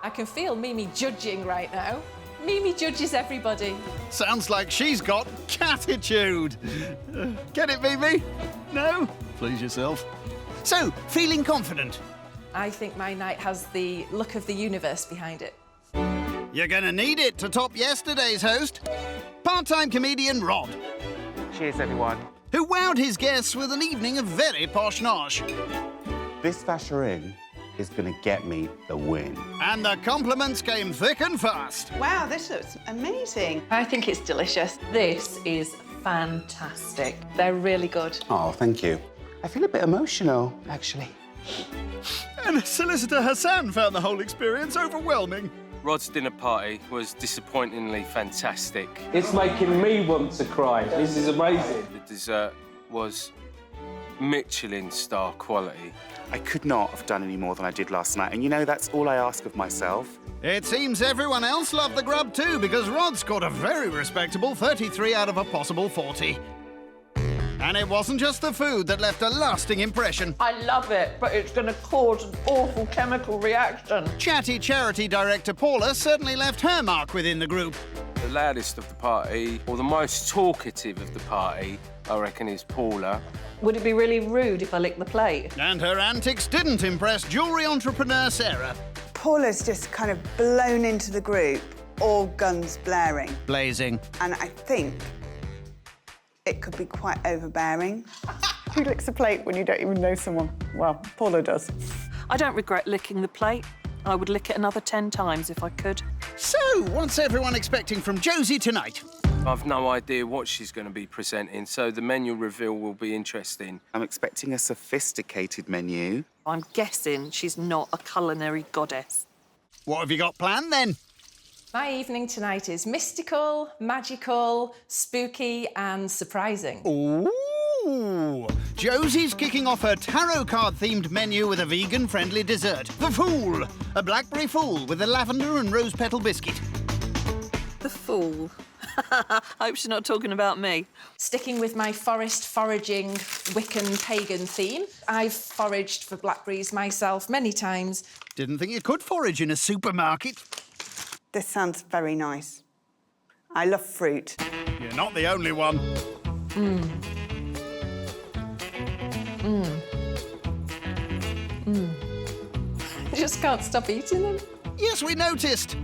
I can feel Mimi judging right now. Mimi judges everybody. Sounds like she's got catitude. Get it, Mimi? No? Please yourself. So, feeling confident? I think my night has the look of the universe behind it. You're gonna need it to top yesterday's host, part-time comedian Rod. Cheers, everyone. Who wowed his guests with an evening of very posh nosh. This vacherin is going to get me the win. And the compliments came thick and fast. Wow, this looks amazing. I think it's delicious. This is fantastic. They're really good. Oh, thank you. I feel a bit emotional, actually. And solicitor Hassan found the whole experience overwhelming. Rod's dinner party was disappointingly fantastic. It's making me want to cry. This is amazing. The dessert was Michelin star quality. I could not have done any more than I did last night, and you know, that's all I ask of myself. It seems everyone else loved the grub too, because Rod scored a very respectable 33 out of a possible 40. And it wasn't just the food that left a lasting impression. I love it, but it's going to cause an awful chemical reaction. Chatty charity director Paula certainly left her mark within the group. The loudest of the party, or the most talkative of the party, I reckon, is Paula. Would it be really rude if I licked the plate? And her antics didn't impress jewellery entrepreneur Sarah. Paula's just kind of blown into the group, all guns blaring. Blazing. And I think it could be quite overbearing. Who licks a plate when you don't even know someone? Well, Paula does. I don't regret licking the plate. I would lick it another 10 times if I could. So, what's everyone expecting from Josie tonight? I've no idea what she's going to be presenting, so the menu reveal will be interesting. I'm expecting a sophisticated menu. I'm guessing she's not a culinary goddess. What have you got planned, then? My evening tonight is mystical, magical, spooky and surprising. Ooh! Josie's kicking off her tarot card-themed menu with a vegan-friendly dessert. The Fool! A blackberry fool with a lavender and rose petal biscuit. The Fool. I hope she's not talking about me. Sticking with my forest foraging Wiccan pagan theme, I've foraged for blackberries myself many times. Didn't think you could forage in a supermarket. This sounds very nice. I love fruit. You're not the only one. I just can't stop eating them. Yes, we noticed.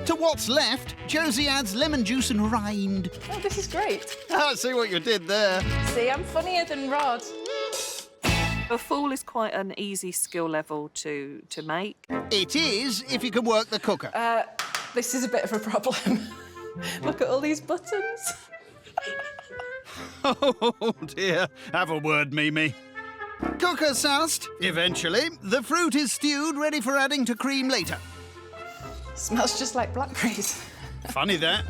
To what's left, Josie adds lemon juice and rind. Oh, this is great. I see what you did there. See, I'm funnier than Rod. A Fool is quite an easy skill level to make. It is, if you can work the cooker. This is a bit of a problem. Look at all these buttons. Oh, dear. Have a word, Mimi. Cooker soused. Eventually, the fruit is stewed, ready for adding to cream later. Smells just like blackberries. Funny that.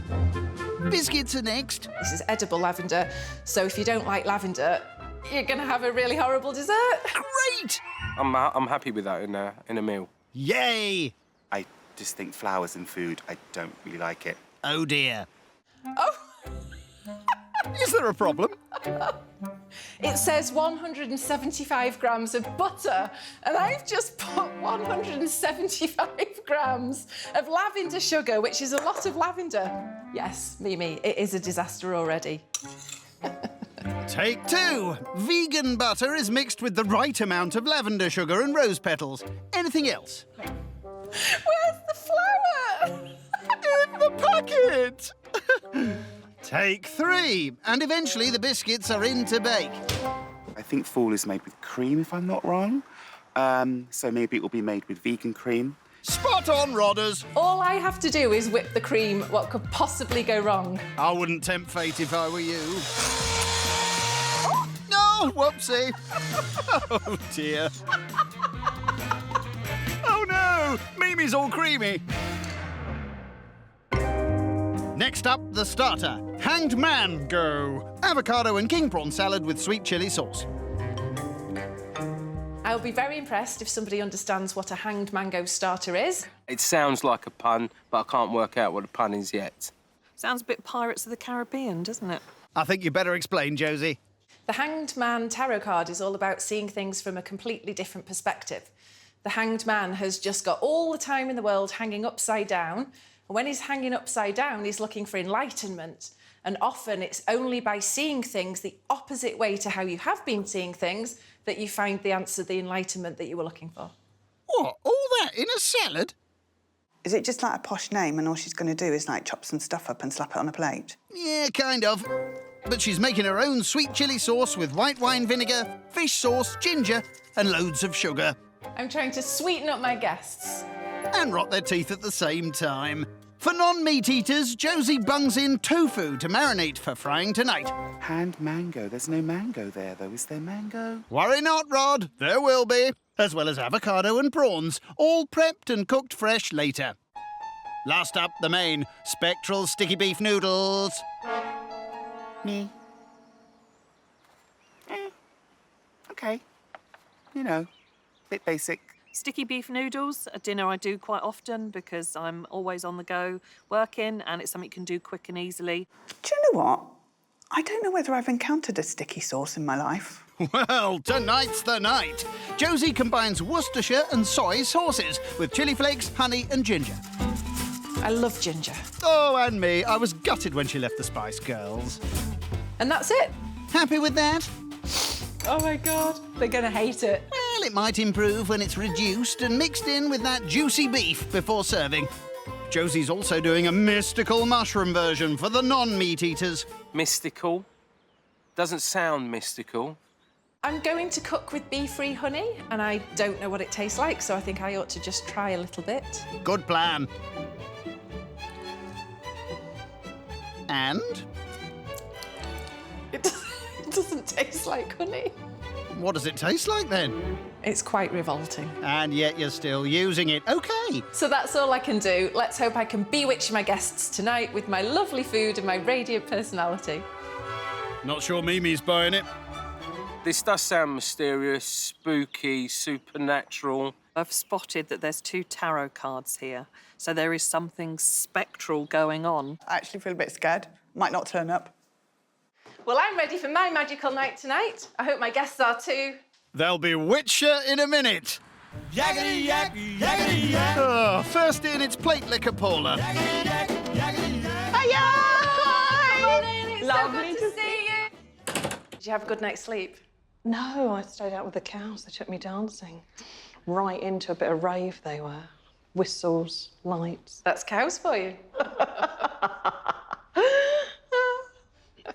Biscuits are next. This is edible lavender, so if you don't like lavender, you're going to have a really horrible dessert. Great! I'm happy with that in a meal. Yay! I just think flowers in food, I don't really like it. Oh, dear. Oh! Is there a problem? It says 175 grams of butter, and I've just put 175 grams of lavender sugar, which is a lot of lavender. Yes, Mimi, it is a disaster already. Take two. Vegan butter is mixed with the right amount of lavender sugar and rose petals. Anything else? Where's the flour? In the packet! Take three. And eventually the biscuits are in to bake. I think Fool is made with cream, if I'm not wrong. So maybe it will be made with vegan cream. Spot on, Rodders. All I have to do is whip the cream. What could possibly go wrong? I wouldn't tempt fate if I were you. Oh, no! Oh, whoopsie. Oh, dear. Oh, no. Mimi's all creamy. Next up, the starter. Hanged mango. Avocado and king prawn salad with sweet chilli sauce. I'll be very impressed if somebody understands what a hanged mango starter is. It sounds like a pun, but I can't work out what a pun is yet. Sounds a bit Pirates of the Caribbean, doesn't it? I think you better explain, Josie. The Hanged Man tarot card is all about seeing things from a completely different perspective. The Hanged Man has just got all the time in the world hanging upside down, and when he's hanging upside down, he's looking for enlightenment. And often it's only by seeing things the opposite way to how you have been seeing things that you find the answer, the enlightenment that you were looking for. What, all that in a salad? Is it just like a posh name and all she's going to do is, like, chop some stuff up and slap it on a plate? Yeah, kind of. But she's making her own sweet chilli sauce with white wine vinegar, fish sauce, ginger and loads of sugar. I'm trying to sweeten up my guests. And rot their teeth at the same time. For non-meat eaters, Josie bungs in tofu to marinate for frying tonight. Hand mango. There's no mango there, though. Is there mango? Worry not, Rod. There will be. As well as avocado and prawns, all prepped and cooked fresh later. Last up, the main, spectral sticky beef noodles. Me. OK. You know, bit basic. Sticky beef noodles, a dinner I do quite often because I'm always on the go working and it's something you can do quick and easily. Do you know what? I don't know whether I've encountered a sticky sauce in my life. Well, tonight's the night. Josie combines Worcestershire and soy sauces with chili flakes, honey and ginger. I love ginger. Oh, and me. I was gutted when she left the Spice Girls. And that's it. Happy with that? Oh, my God. They're going to hate it. Well, it might improve when it's reduced and mixed in with that juicy beef before serving. Josie's also doing a mystical mushroom version for the non-meat eaters. Mystical? Doesn't sound mystical. I'm going to cook with bee-free honey, and I don't know what it tastes like, so I think I ought to just try a little bit. Good plan. And? It doesn't taste like honey. What does it taste like, then? It's quite revolting. And yet you're still using it. OK. So that's all I can do. Let's hope I can bewitch my guests tonight with my lovely food and my radiant personality. Not sure Mimi's buying it. This does sound mysterious, spooky, supernatural. I've spotted that there's 2 tarot cards here, so there is something spectral going on. I actually feel a bit scared. Might not turn up. Well, I'm ready for my magical night tonight. I hope my guests are too. They'll be witcher in a minute. Yakety yak, yakety yak. Oh, first in, it's plate liquor Paula. Yakety yak, yakety yak. Hiya! Come on in, it's Lovely so good to see you. Did you have a good night's sleep? No, I stayed out with the cows. They took me dancing. Right into a bit of rave they were. Whistles, lights. That's cows for you.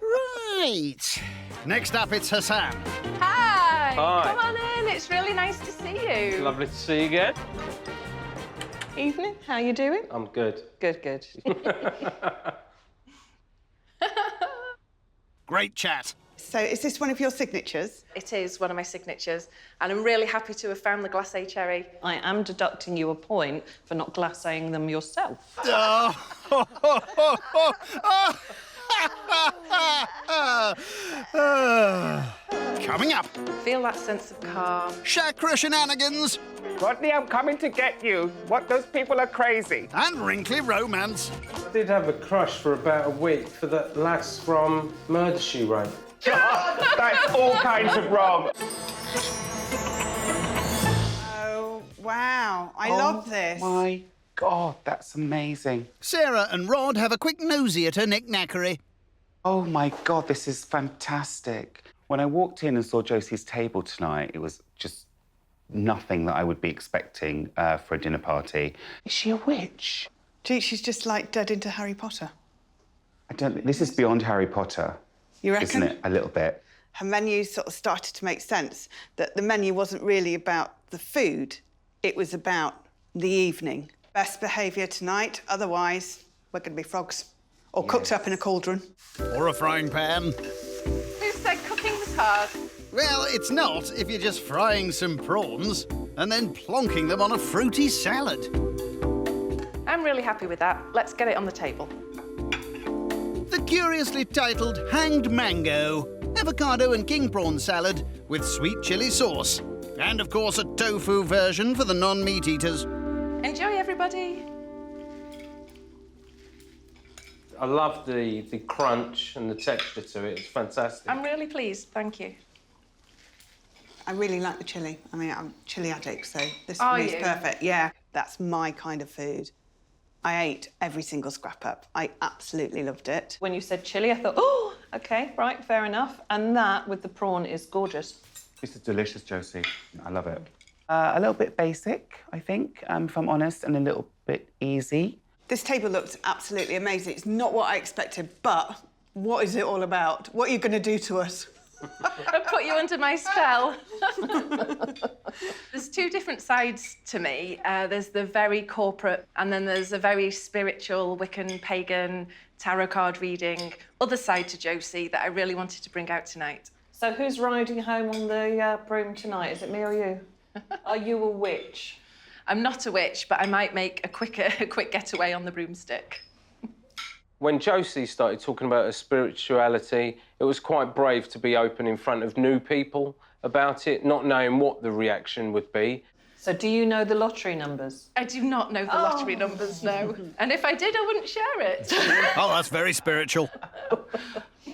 Right. Next up, it's Hassan. Hi. Hi. Come on in. It's really nice to see you. Lovely to see you again. Evening, how you doing? I'm good. Good, good. Great chat. So is this one of your signatures? It is one of my signatures, and I'm really happy to have found the glacé cherry. I am deducting you a point for not glacéing them yourself. Coming up, Feel that sense of calm. chakra shenanigans Rodney, I'm coming to get you. What, those people are crazy. and wrinkly romance. I did have a crush for about a week for that lass from Murder, She Wrote. That's all kinds of wrong. Oh, wow. I love this. My God, that's amazing. Sarah and Rod have a quick nosy at her knick-knackery. Oh, my God, this is fantastic. When I walked in and saw Josie's table tonight, it was just nothing that I would be expecting for a dinner party. Is she a witch? Gee, she's just like dead into Harry Potter. I don't. This is beyond Harry Potter, You reckon? isn't it? A little bit. Her menu sort of started to make sense, that the menu wasn't really about the food, it was about the evening. Best behaviour tonight, otherwise we're going to be frogs. Or cooked up in a cauldron. Or a frying pan. Who said cooking was hard? Well, it's not if you're just frying some prawns and then plonking them on a fruity salad. I'm really happy with that. Let's get it on the table. The curiously titled Hanged Mango, avocado and king prawn salad with sweet chilli sauce. And, of course, a tofu version for the non-meat eaters. Enjoy, everybody. I love the crunch and the texture to it. It's fantastic. I'm really pleased, thank you. I really like the chilli. I mean, I'm a chilli addict, so this Are for me is you? perfect. Yeah, that's my kind of food. I ate every single scrap up. I absolutely loved it. When you said chilli, I thought, oh, OK, right, fair enough. And that with the prawn is gorgeous. This is delicious, Josie. I love it. A little bit basic, I think, if I'm honest, and a little bit easy. This table looked absolutely amazing. It's not what I expected, but what is it all about? What are you going to do to us? I put you under my spell. There's two different sides to me. There's the very corporate, and then there's a very spiritual, Wiccan, pagan, tarot card reading, other side to Josie that I really wanted to bring out tonight. So who's riding home on the broom tonight? Is it me or you? Are you a witch? I'm not a witch, but I might make a quick getaway on the broomstick. When Josie started talking about her spirituality, it was quite brave to be open in front of new people about it, not knowing what the reaction would be. So do you know the lottery numbers? I do not know the lottery numbers, no. And if I did, I wouldn't share it. Oh, that's very spiritual.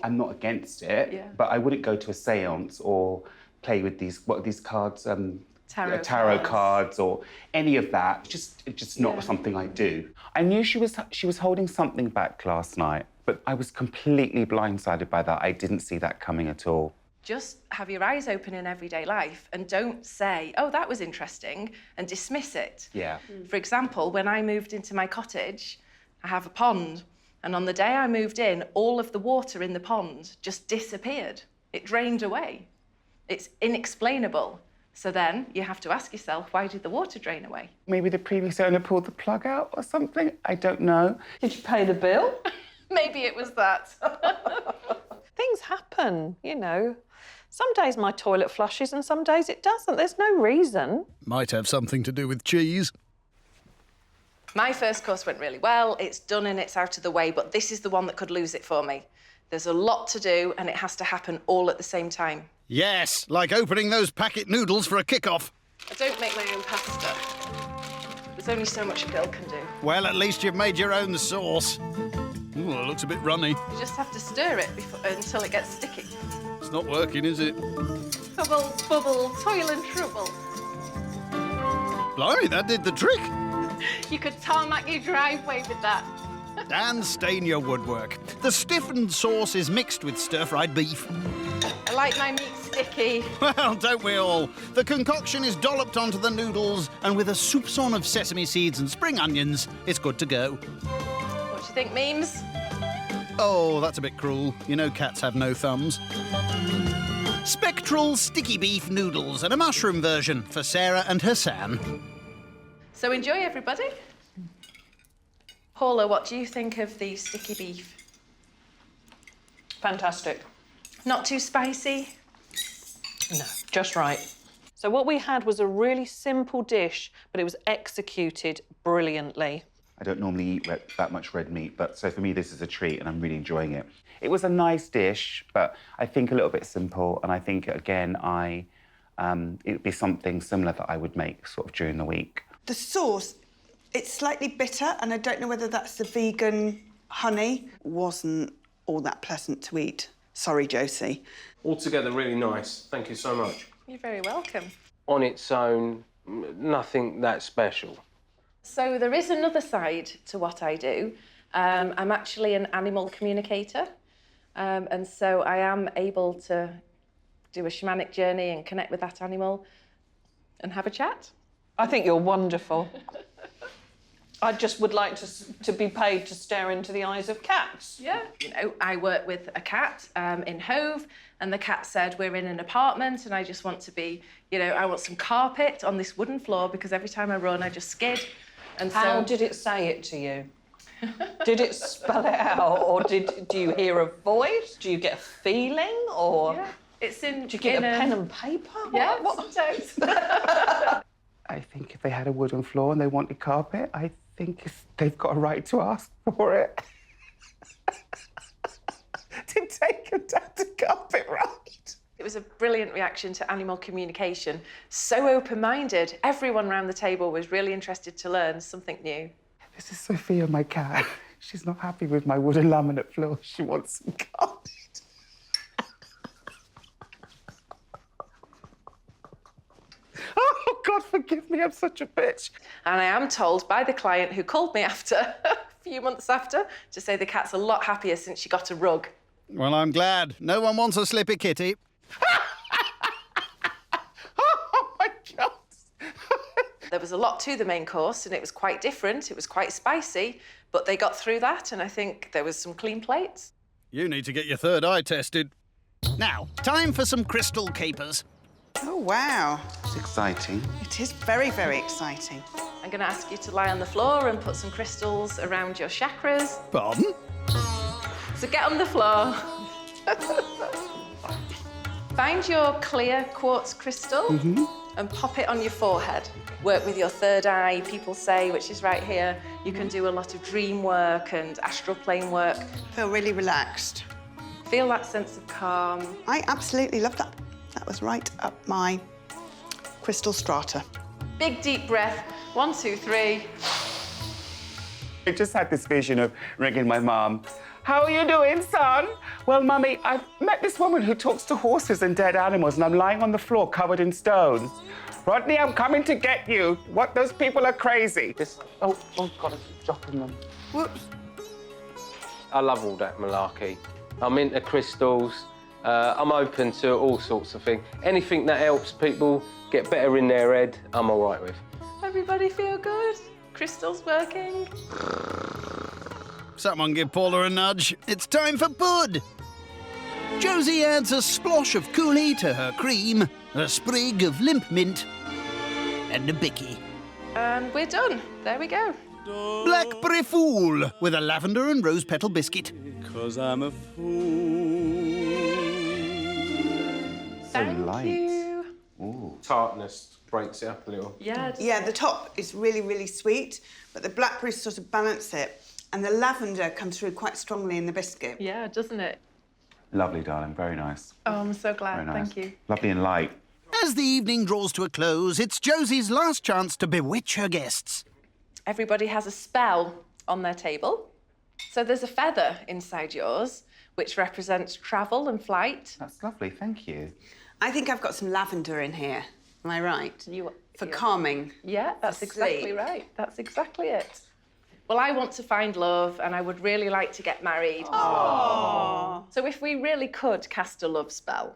I'm not against it, Yeah. but I wouldn't go to a séance or play with these, what are these cards? Tarot cards or any of that. It's just not something I do. I knew she was holding something back last night, but I was completely blindsided by that. I didn't see that coming at all. Just have your eyes open in everyday life and don't say, oh, that was interesting, and dismiss it. Yeah. For example, when I moved into my cottage, I have a pond, and on the day I moved in, all of the water in the pond just disappeared. It drained away. It's inexplainable. So then you have to ask yourself, why did the water drain away? Maybe the previous owner pulled the plug out or something. I don't know. Did you pay the bill? Maybe it was that. Things happen, you know. Some days my toilet flushes and some days it doesn't. There's no reason. Might have something to do with cheese. My first course went really well. It's done and it's out of the way, but this is the one that could lose it for me. There's a lot to do and it has to happen all at the same time. Yes, like opening those packet noodles for a kick-off. I don't make my own pasta. There's only so much a girl can do. Well, at least you've made your own sauce. Ooh, it looks a bit runny. You just have to stir it until it gets sticky. It's not working, is it? Bubble, bubble, toil and trouble. Blimey, that did the trick. You could tarmac your driveway with that. And stain your woodwork. The stiffened sauce is mixed with stir-fried beef. I like my meat sticky. Well, don't we all? The concoction is dolloped onto the noodles, and with a soupçon of sesame seeds and spring onions, it's good to go. What do you think, memes? Oh, that's a bit cruel. You know cats have no thumbs. Spectral sticky beef noodles and a mushroom version for Sarah and Hassan. So enjoy, everybody. Paula, what do you think of the sticky beef? Fantastic. Not too spicy? No, just right. So what we had was a really simple dish, but it was executed brilliantly. I don't normally eat that much red meat, but so for me this is a treat and I'm really enjoying it. It was a nice dish, but I think a little bit simple, and I think, again, it'd be something similar that I would make sort of during the week. The sauce, it's slightly bitter, and I don't know whether that's the vegan honey. Wasn't all that pleasant to eat. Sorry, Josie. Altogether, really nice. Thank you so much. You're very welcome. On its own, nothing that special. So there is another side to what I do. I'm actually an animal communicator, and so I am able to do a shamanic journey and connect with that animal and have a chat. I think you're wonderful. I just would like to be paid to stare into the eyes of cats. Yeah. You know, I work with a cat in Hove, and the cat said, we're in an apartment and I just want to be, you know, I want some carpet on this wooden floor because every time I run, I just skid. And How so... did it say it to you? Did it spell it out, or do you hear a voice? Do you get a feeling, or...? Yeah. It's in. Did you get a pen and paper? Yeah, sometimes. I think if they had a wooden floor and they wanted carpet, I think they've got a right to ask for it. To take them down to carpet right. It was a brilliant reaction to animal communication. So open-minded. Everyone around the table was really interested to learn something new. This is Sophia, my cat. She's not happy with my wooden laminate floor. She wants some carpet. Oh, God, forgive me, I'm such a bitch. And I am told by the client who called me after, a few months after, to say the cat's a lot happier since she got a rug. Well, I'm glad. No one wants a slippy kitty. Oh, my God. There was a lot to the main course and it was quite different. It was quite spicy, but they got through that and I think there was some clean plates. You need to get your third eye tested. Now, time for some crystal capers. Oh, wow. It's exciting. It is very, very exciting. I'm going to ask you to lie on the floor and put some crystals around your chakras. Pardon? So get on the floor. Find your clear quartz crystal and pop it on your forehead. Work with your third eye, people say, which is right here. You can do a lot of dream work and astral plane work. Feel really relaxed. Feel that sense of calm. I absolutely love that. That was right up my crystal strata. Big deep breath. 1, 2, 3. I just had this vision of ringing my mum. How are you doing, son? Well, Mummy, I've met this woman who talks to horses and dead animals, and I'm lying on the floor covered in stones. Rodney, I'm coming to get you. What, those people are crazy. Oh, God, I keep dropping them. Whoops. I love all that malarkey. I'm into crystals. I'm open to all sorts of things. Anything that helps people get better in their head, I'm all right with. Everybody feel good? Crystals working? Someone give Paula a nudge. It's time for Bud. Josie adds a splosh of coulis to her cream, a sprig of limp mint, and a bicky. And we're done. There we go. Blackberry Fool with a lavender and rose petal biscuit. 'Cause I'm a fool. Thank you. Ooh. Tartness breaks it up a little. Yeah. Yeah, the top is really, really sweet, but the blackberries sort of balance it, and the lavender comes through quite strongly in the biscuit. Yeah, doesn't it? Lovely, darling. Very nice. Oh, I'm so glad. Very nice. Thank you. Lovely and light. As the evening draws to a close, it's Josie's last chance to bewitch her guests. Everybody has a spell on their table. So there's a feather inside yours, which represents travel and flight. That's lovely, thank you. I think I've got some lavender in here. Am I right? For calming. Yeah, that's For exactly sleep. right. That's exactly it. Well, I want to find love and I would really like to get married. Aww. So if we really could cast a love spell,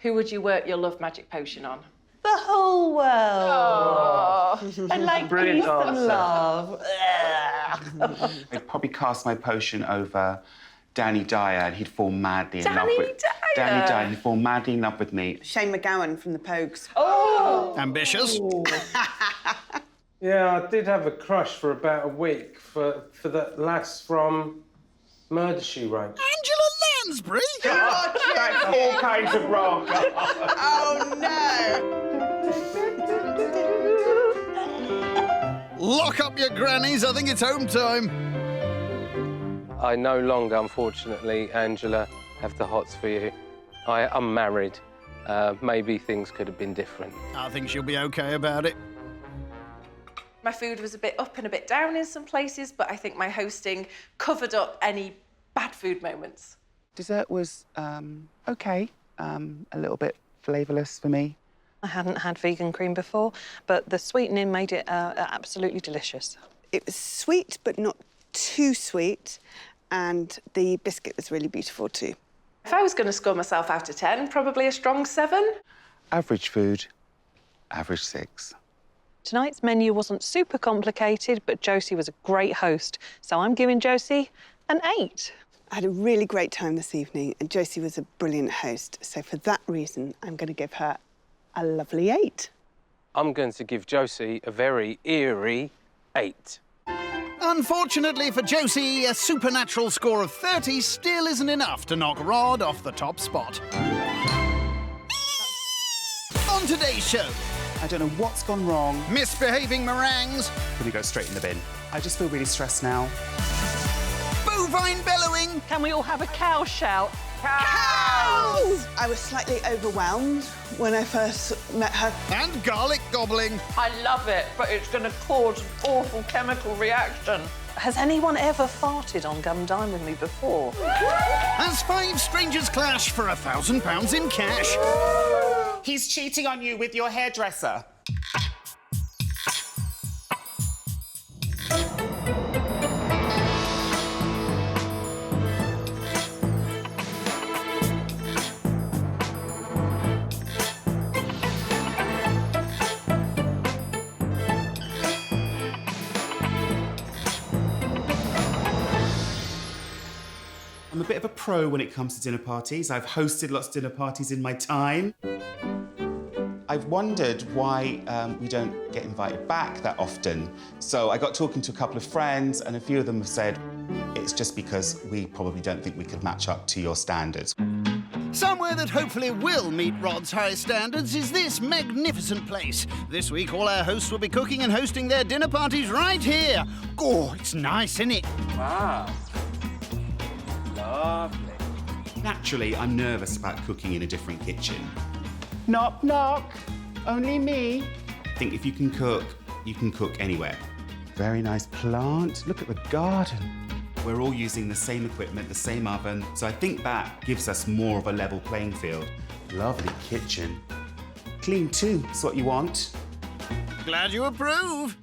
who would you work your love magic potion on? The whole world. Oh. I like Brilliant peace and answer. love. I'd probably cast my potion over Danny Dyer and he'd fall madly in love Danny with... Dyer? Danny Dyer, and he'd fall madly in love with me. Shane McGowan from the Pogues. Oh! Ambitious. Yeah, I did have a crush for about a week for that lass from Murder, She Wrote. Angela Lansbury? That's all kinds of wrong. Oh, no. Lock up your grannies, I think it's home time. I no longer, unfortunately, Angela, have the hots for you. I'm married. Maybe things could have been different. I think she'll be okay about it. My food was a bit up and a bit down in some places, but I think my hosting covered up any bad food moments. Dessert was okay, a little bit flavourless for me. I hadn't had vegan cream before, but the sweetening made it absolutely delicious. It was sweet, but not too sweet, and the biscuit was really beautiful too. If I was going to score myself out of 10, probably a strong 7. Average food, average 6. Tonight's menu wasn't super complicated, but Josie was a great host, so I'm giving Josie an 8. I had a really great time this evening, and Josie was a brilliant host, so for that reason, I'm going to give her a lovely 8. I'm going to give Josie a very eerie 8. Unfortunately for Josie, a supernatural score of 30 still isn't enough to knock Rod off the top spot. On today's show, I don't know what's gone wrong. misbehaving meringues, Gonna go straight in the bin. I just feel really stressed now. bovine bellowing, Can we all have a cow shout? Cows! I was slightly overwhelmed when I first met her. and garlic gobbling. I love it, but it's going to cause an awful chemical reaction. Has anyone ever farted on Come Dine With Me before? As 5 strangers clash for £1,000 in cash. He's cheating on you with your hairdresser. I'm a bit of a pro when it comes to dinner parties. I've hosted lots of dinner parties in my time. I've wondered why we don't get invited back that often. So I got talking to a couple of friends, and a few of them have said it's just because we probably don't think we could match up to your standards. Somewhere that hopefully will meet Rod's high standards is this magnificent place. This week, all our hosts will be cooking and hosting their dinner parties right here. Oh, it's nice, isn't it? Wow. Lovely. Naturally, I'm nervous about cooking in a different kitchen. Knock, knock. Only me. I think if you can cook anywhere. Very nice plant. Look at the garden. We're all using the same equipment, the same oven, so I think that gives us more of a level playing field. Lovely kitchen. Clean too, that's what you want. Glad you approve.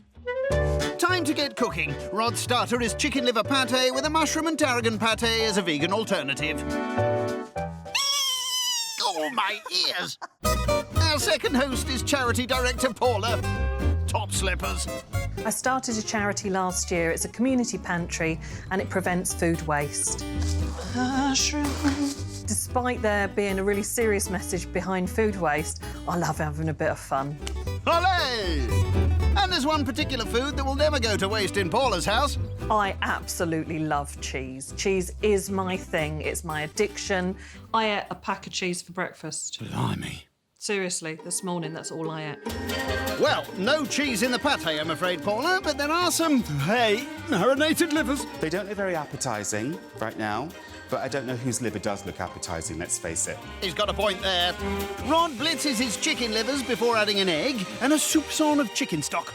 Time to get cooking. Rod's starter is chicken liver pâté with a mushroom and tarragon pâté as a vegan alternative. Oh, my ears! Our second host is charity director Paula. Top slippers. I started a charity last year. It's a community pantry and it prevents food waste. Despite there being a really serious message behind food waste, I love having a bit of fun. Olé! And there's one particular food that will never go to waste in Paula's house. I absolutely love cheese. Cheese is my thing. It's my addiction. I ate a pack of cheese for breakfast. Blimey. Seriously, this morning, that's all I ate. Well, no cheese in the pâté, I'm afraid, Paula, but there are some, marinated livers. They don't look very appetising right now, but I don't know whose liver does look appetising, let's face it. He's got a point there. Rod blitzes his chicken livers before adding an egg and a soupçon of chicken stock.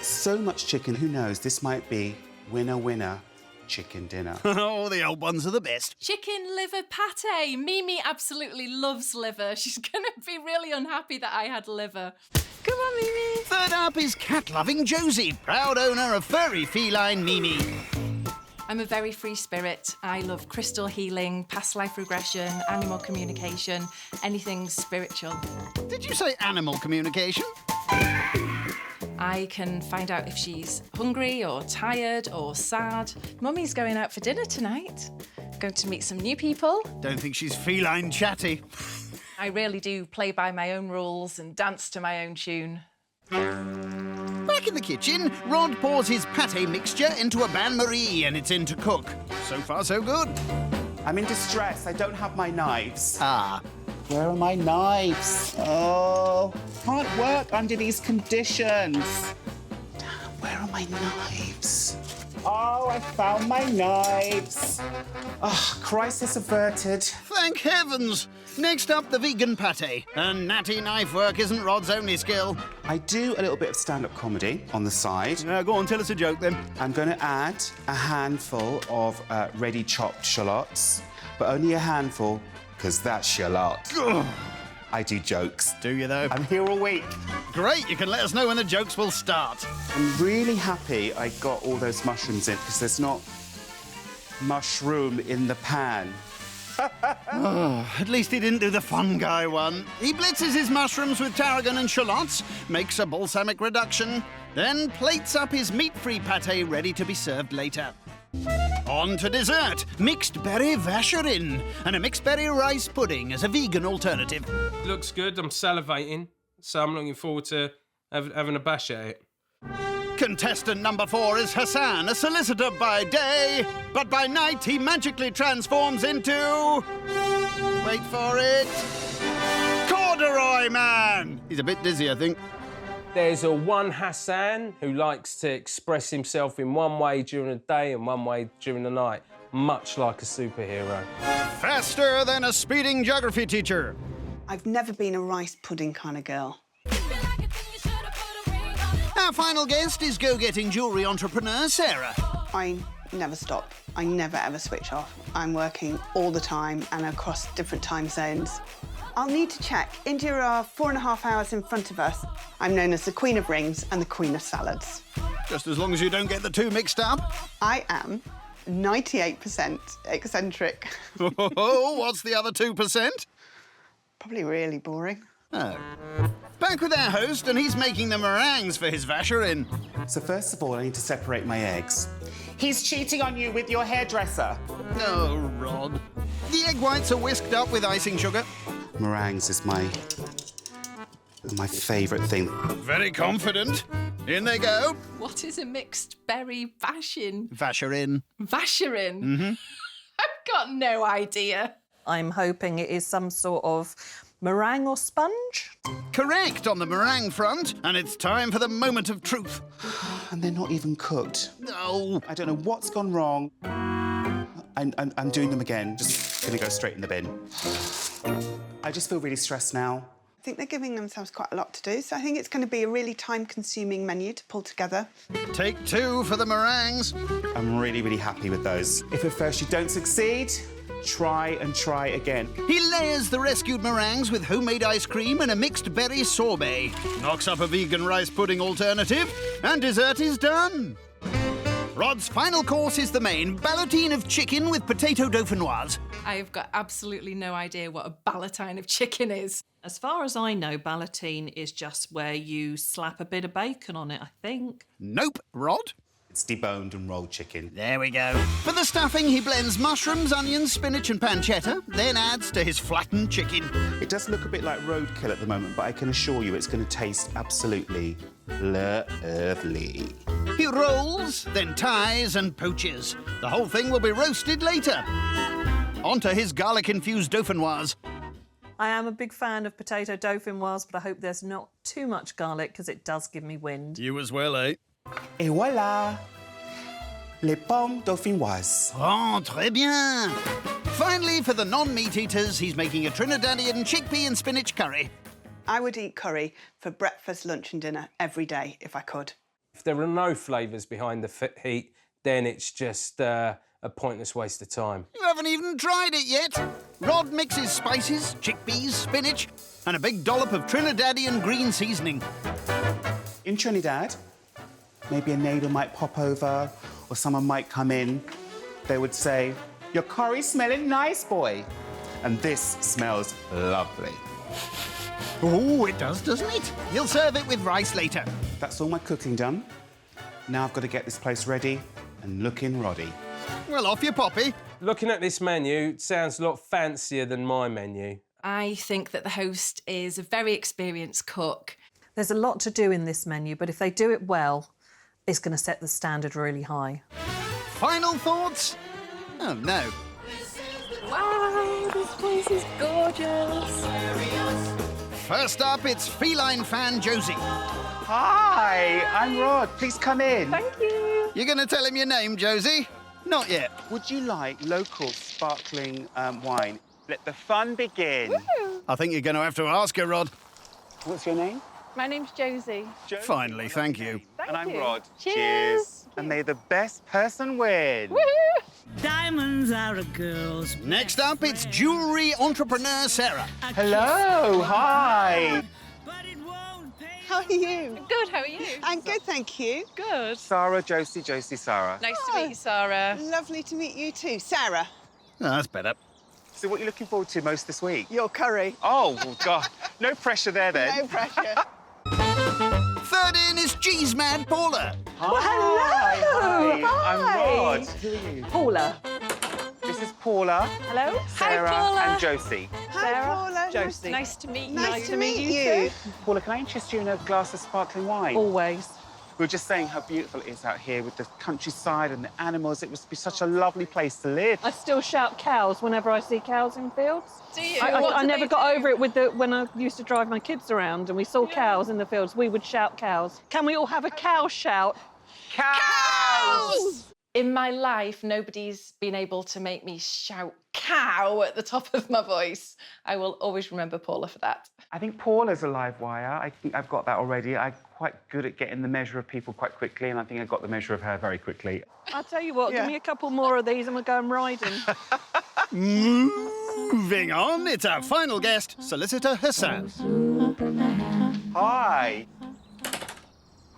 So much chicken, who knows? This might be winner chicken dinner. Oh, the old ones are the best. Chicken liver pate. Mimi absolutely loves liver. She's going to be really unhappy that I had liver. Come on, Mimi. Third up is cat-loving Josie, proud owner of furry feline Mimi. I'm a very free spirit. I love crystal healing, past life regression, animal communication, anything spiritual. Did you say animal communication? I can find out if she's hungry or tired or sad. Mummy's going out for dinner tonight. Going to meet some new people. Don't think she's feline chatty. I really do play by my own rules and dance to my own tune. Back in the kitchen, Rod pours his pâté mixture into a bain-marie and it's in to cook. So far, so good. I'm in distress. I don't have my knives. Ah. Where are my knives? Oh, can't work under these conditions. Damn, where are my knives? Oh, I found my knives. Oh, crisis averted. Thank heavens. Next up, the vegan pâté. And natty knife work isn't Rod's only skill. I do a little bit of stand-up comedy on the side. Go on, tell us a joke then. I'm going to add a handful of ready chopped shallots, but only a handful, because that's shallot. Ugh. I do jokes. Do you, though? I'm here all week. Great, you can let us know when the jokes will start. I'm really happy I got all those mushrooms in, because there's not mushroom in the pan. At least he didn't do the fun guy one. He blitzes his mushrooms with tarragon and shallots, makes a balsamic reduction, then plates up his meat-free pâté ready to be served later. On to dessert, mixed berry vacherin and a mixed berry rice pudding as a vegan alternative. Looks good, I'm salivating, so I'm looking forward to having a bash at it. Contestant number 4 is Hassan, a solicitor by day, but by night he magically transforms into... wait for it... corduroy Hey, man! He's a bit dizzy, I think. There's a one Hassan who likes to express himself in one way during the day and one way during the night, much like a superhero. Faster than a speeding geography teacher. I've never been a rice pudding kind of girl. Our final guest is go-getting jewellery entrepreneur Sarah. I never stop. I never, ever switch off. I'm working all the time and across different time zones. I'll need to check. India are 4.5 hours in front of us. I'm known as the Queen of Rings and the Queen of Salads. Just as long as you don't get the two mixed up. I am 98% eccentric. Oh, what's the other 2%? Probably really boring. Oh. Back with our host, and he's making the meringues for his vacherin. So first of all, I need to separate my eggs. He's cheating on you with your hairdresser. Oh, Rod. The egg whites are whisked up with icing sugar. Meringues is my favourite thing. Very confident. In they go. What is a mixed berry vacherin? Vacherin. Vacherin? Mm-hmm. I've got no idea. I'm hoping it is some sort of meringue or sponge. Correct on the meringue front, and it's time for the moment of truth. And they're not even cooked. No. I don't know what's gone wrong. I'm doing them again. Just gonna go straight in the bin. I just feel really stressed now. I think they're giving themselves quite a lot to do, so I think it's going to be a really time-consuming menu to pull together. Take 2 for the meringues. I'm really, really happy with those. If at first you don't succeed, try and try again. He layers the rescued meringues with homemade ice cream and a mixed berry sorbet. Knocks up a vegan rice pudding alternative, and dessert is done. Rod's final course is the main, ballotine of chicken with potato dauphinoise. I've got absolutely no idea what a ballotine of chicken is. As far as I know, ballotine is just where you slap a bit of bacon on it, I think. Nope, Rod. It's deboned and rolled chicken. There we go. For the stuffing, he blends mushrooms, onions, spinach and pancetta, then adds to his flattened chicken. It does look a bit like roadkill at the moment, but I can assure you it's going to taste absolutely lovely. He rolls, then ties and poaches. The whole thing will be roasted later. Onto his garlic-infused dauphinoise. I am a big fan of potato dauphinoise, but I hope there's not too much garlic because it does give me wind. You as well, eh? Et voilà! Les pommes dauphinoises. Oh, très bien. Finally, for the non-meat eaters, he's making a Trinidadian chickpea and spinach curry. I would eat curry for breakfast, lunch and dinner every day if I could. If there are no flavours behind the heat, then it's just a pointless waste of time. You haven't even tried it yet. Rod mixes spices, chickpeas, spinach, and a big dollop of Trinidadian green seasoning. In Trinidad, maybe a neighbour might pop over or someone might come in. They would say, "Your curry's smelling nice, boy." And this smells lovely. Oh, it does, doesn't it? He'll serve it with rice later. That's all my cooking done. Now I've got to get this place ready and looking roddy. Well, off you poppy. Looking at this menu, it sounds a lot fancier than my menu. I think that the host is a very experienced cook. There's a lot to do in this menu, but if they do it well, it's going to set the standard really high. Final thoughts? Oh, no. Wow, this place is gorgeous. First up, it's feline fan Josie. Hi, I'm Rod. Please come in. Thank you. You're going to tell him your name, Josie? Not yet. Would you like local sparkling wine? Let the fun begin. Woo. I think you're going to have to ask her, Rod. What's your name? My name's Josie. Josie. Finally, thank you. And I'm you. Rod. Cheers. And may the best person win. Woohoo! Diamonds are a girl's. Next up, it's jewellery entrepreneur Sarah. Hello, hi. How are you? Good, how are you? I'm good, thank you. Good. Sarah, Josie, Sarah. Nice to meet you, Sarah. Lovely to meet you too. Sarah, Oh, that's better. So what are you looking forward to most this week? your curry. Oh, well, God. No pressure there, then. No pressure. Third in is cheese mad Paula. Hi. Hi. I'm Rod. Who are you? Paula. This is Paula. Hello. Sarah Hi, Paula. and Josie. Hi, Sarah, Paula. Josie. Nice to meet you. Nice to meet you too. Paula, can I interest you in a glass of sparkling wine? Always. We were just saying how beautiful it is out here with the countryside and the animals. It must be such a lovely place to live. I still shout cows whenever I see cows in fields. Do you? I never got over it when I used to drive my kids around and we saw cows in the fields. We would shout cows. Can we all have a cow shout? Cows! In my life, nobody's been able to make me shout cow at the top of my voice. I will always remember Paula for that. I think Paula's a live wire. I think I've got that already. I'm quite good at getting the measure of people quite quickly, and I think I got the measure of her very quickly. I'll tell you what, give me a couple more of these and we'll go and riding. Moving on, it's our final guest, Solicitor Hassan. Hi.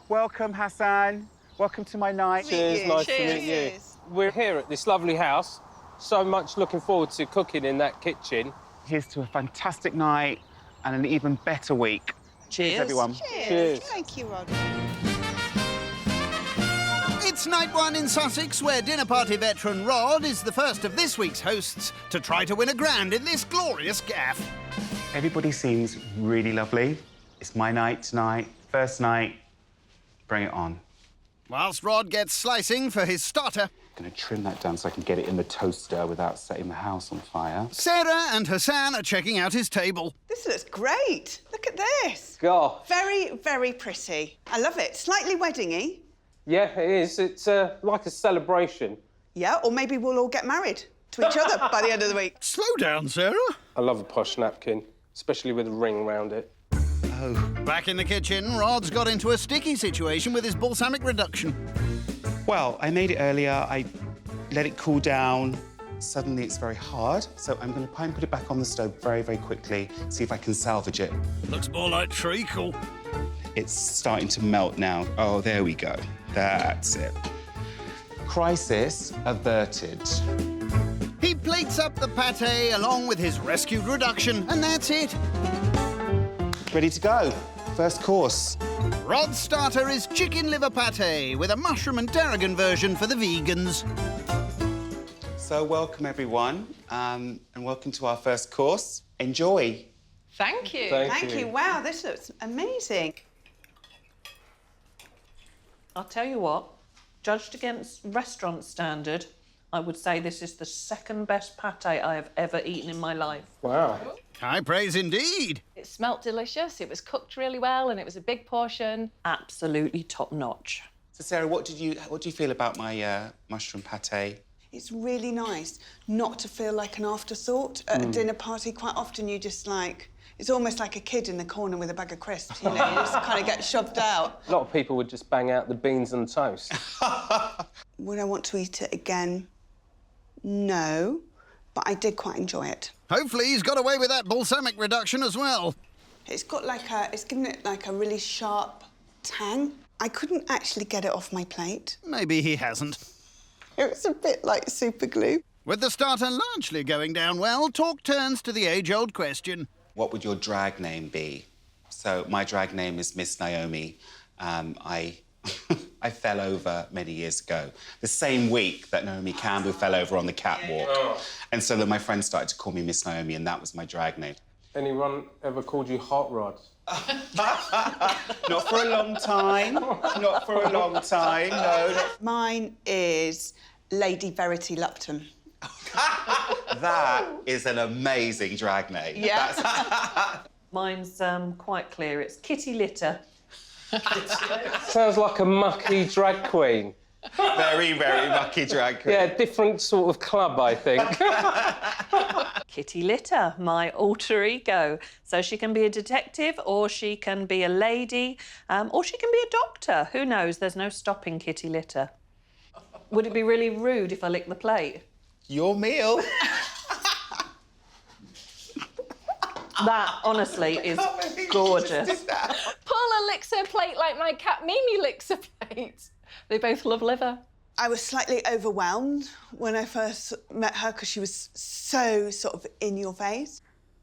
Welcome, Hassan. Welcome to my night. Cheers, nice to meet you. We're here at this lovely house. So much looking forward to cooking in that kitchen. Here's to a fantastic night and an even better week. Cheers. Everyone. Cheers. Thank you, Rod. It's night one in Sussex, where dinner party veteran Rod is the first of this week's hosts to try to win a grand in this glorious gaff. Everybody seems really lovely. It's my night tonight, first night. Bring it on. Whilst Rod gets slicing for his starter, I'm going to trim that down so I can get it in the toaster without setting the house on fire. Sarah and Hassan are checking out his table. This looks great. Look at this. God. Very, very pretty. I love it. Slightly wedding-y. Yeah, it is. It's like a celebration. Yeah, or maybe we'll all get married to each other by the end of the week. Slow down, Sarah. I love a posh napkin, especially with a ring round it. Oh. Back in the kitchen, Rod's got into a sticky situation with his balsamic reduction. Well, I made it earlier. I let it cool down. Suddenly it's very hard, so I'm going to try and put it back on the stove very, very quickly, see if I can salvage it. Looks more like treacle. It's starting to melt now. Oh, there we go. That's it. Crisis averted. He plates up the pâté along with his rescued reduction, and that's it. Ready to go. First course. Rod's starter is chicken liver pâté with a mushroom and tarragon version for the vegans. So welcome, everyone, and welcome to our first course. Enjoy. Thank you. Thank you. Wow, this looks amazing. I'll tell you what, judged against restaurant standard, I would say this is the second best pâté I have ever eaten in my life. Wow. High praise indeed. It smelt delicious, it was cooked really well, and it was a big portion. Absolutely top notch. So, Sarah, what do you feel about my mushroom pâté? It's really nice not to feel like an afterthought at a dinner party. Quite often you just it's almost like a kid in the corner with a bag of crisps, you know, you just kind of get shoved out. A lot of people would just bang out the beans and toast. Would I want to eat it again? No, but I did quite enjoy it. Hopefully he's got away with that balsamic reduction as well. It's got it's given it like a really sharp tang. I couldn't actually get it off my plate. Maybe he hasn't. It was a bit like super glue. With the starter largely going down well, talk turns to the age-old question. What would your drag name be? So my drag name is Miss Naomi. I fell over many years ago, the same week that Naomi Campbell fell over on the catwalk. Oh. And so then my friends started to call me Miss Naomi, and that was my drag name. Anyone ever called you Hot Rod? Not for a long time. Not for a long time, no. Mine is Lady Verity Lupton. That is an amazing drag name. Yeah. Mine's quite clear. It's Kitty Litter. Sounds like a mucky drag queen. Very, very mucky drag queen. Yeah, different sort of club, I think. Kitty Litter, my alter ego. So she can be a detective, or she can be a lady, or she can be a doctor. Who knows? There's no stopping Kitty Litter. Would it be really rude if I licked the plate? Your meal. That, honestly, is gorgeous. Paula licks her plate like my cat Mimi licks her plate. They both love liver. I was slightly overwhelmed when I first met her because she was so sort of in your face.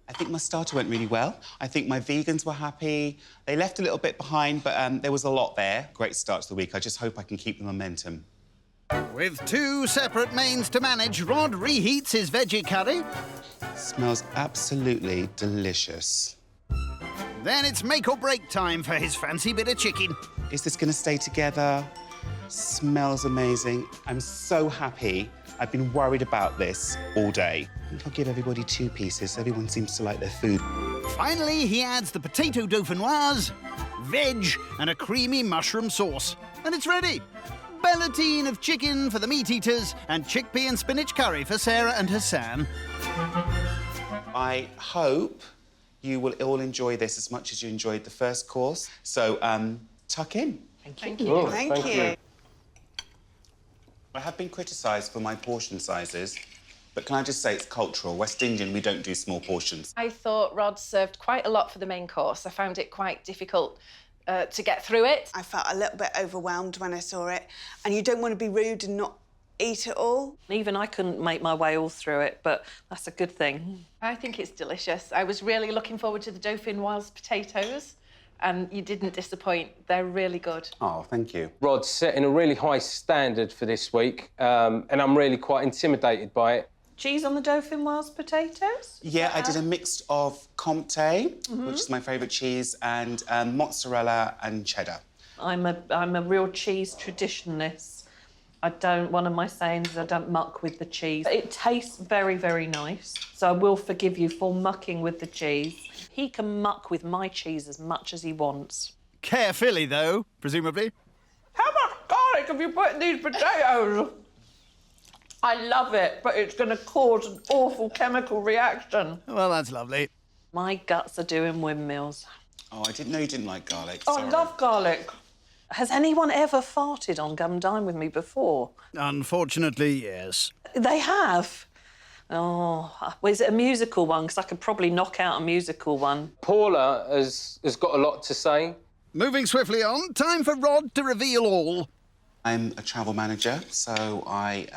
I think my starter went really well. I think my vegans were happy. They left a little bit behind, but there was a lot there. Great start to the week. I just hope I can keep the momentum. With two separate mains to manage, Rod reheats his veggie curry. Smells absolutely delicious. Then it's make or break time for his fancy bit of chicken. Is this going to stay together? Smells amazing. I'm so happy. I've been worried about this all day. I'll give everybody 2 pieces. Everyone seems to like their food. Finally, he adds the potato dauphinoise, veg, and a creamy mushroom sauce. And it's ready. Bellatine of chicken for the meat eaters and chickpea and spinach curry for Sarah and Hassan. I hope you will all enjoy this as much as you enjoyed the first course. So, tuck in. Thank you. Oh, Thank you. I have been criticised for my portion sizes, but can I just say it's cultural. West Indian, we don't do small portions. I thought Rod served quite a lot for the main course. I found it quite difficult to get through it. I felt a little bit overwhelmed when I saw it, and you don't want to be rude and not eat it all. Even I couldn't make my way all through it, but that's a good thing. I think it's delicious. I was really looking forward to the dauphinoise potatoes, and you didn't disappoint. They're really good. Oh, thank you. Rod's setting a really high standard for this week, and I'm really quite intimidated by it. Cheese on the dauphinoise potatoes? Yeah, I did a mix of comté, which is my favourite cheese, and mozzarella and cheddar. I'm a real cheese traditionalist. One of my sayings is I don't muck with the cheese. It tastes very, very nice, so I will forgive you for mucking with the cheese. He can muck with my cheese as much as he wants. Carefully, though, presumably. How much garlic have you put in these potatoes? I love it, but it's going to cause an awful chemical reaction. Well, that's lovely. My guts are doing windmills. Oh, I didn't know you didn't like garlic. Oh, Sorry. I love garlic. Has anyone ever farted on Come Dine With Me before? Unfortunately, yes. They have? Oh, well, is it a musical one? Because I could probably knock out a musical one. Paula has got a lot to say. Moving swiftly on, time for Rod to reveal all. I'm a travel manager, so I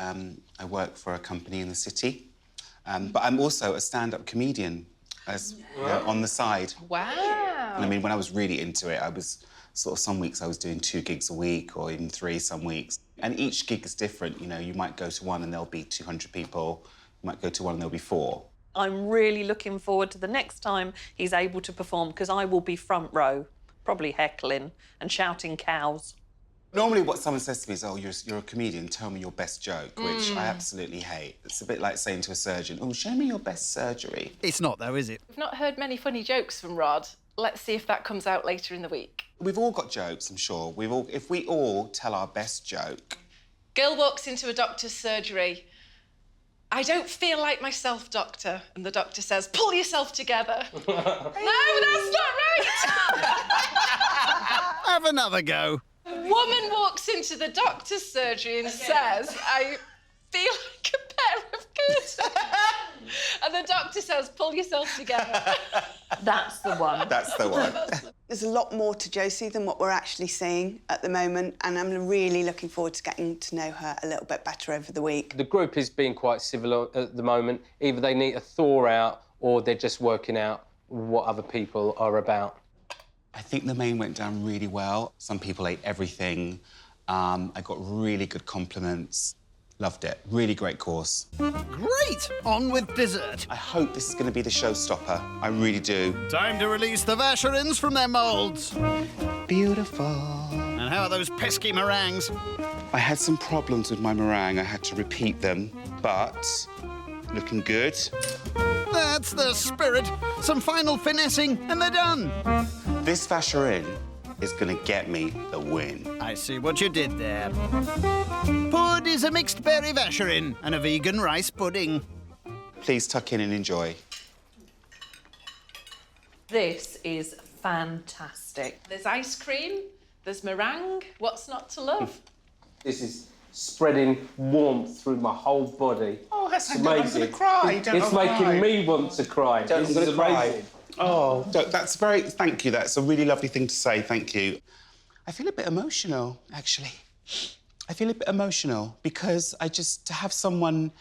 work for a company in the city. But I'm also a stand-up comedian on the side. Wow. And I mean, when I was really into it, I was sort of some weeks I was doing 2 gigs a week or even 3 some weeks. And each gig is different. You know, you might go to one and there'll be 200 people. You might go to one and there'll be 4. I'm really looking forward to the next time he's able to perform because I will be front row, probably heckling and shouting cows. Normally what someone says to me is, oh, you're a comedian, tell me your best joke, which I absolutely hate. It's a bit like saying to a surgeon, oh, show me your best surgery. It's not, though, is it? We've not heard many funny jokes from Rod. Let's see if that comes out later in the week. We've all got jokes, I'm sure. If we all tell our best joke. Girl walks into a doctor's surgery. I don't feel like myself, doctor. And the doctor says, pull yourself together. No, that's not right. Have another go. Woman walks into the doctor's surgery and says, I feel like a pair of curtains. And the doctor says, pull yourself together. That's the one. That's the one. There's a lot more to Josie than what we're actually seeing at the moment, and I'm really looking forward to getting to know her a little bit better over the week. The group is being quite civil at the moment. Either they need a thaw out or they're just working out what other people are about. I think the main went down really well. Some people ate everything. I got really good compliments. Loved it. Really great course. Great! On with dessert. I hope this is going to be the showstopper. I really do. Time to release the Vacherins from their moulds. Beautiful. And how are those pesky meringues? I had some problems with my meringue. I had to repeat them, but looking good. That's the spirit. Some final finessing, and they're done. This Vacherin is going to get me the win. I see what you did there. Pud is a mixed berry Vacherin and a vegan rice pudding. Please tuck in and enjoy. This is fantastic. There's ice cream, there's meringue. What's not to love? This is spreading warmth through my whole body. Oh, that's amazing. I'm going to cry. It's making me want to cry. This is amazing. Oh, that's very... Thank you. That's a really lovely thing to say. Thank you. I feel a bit emotional, actually. I feel a bit emotional because to have someone,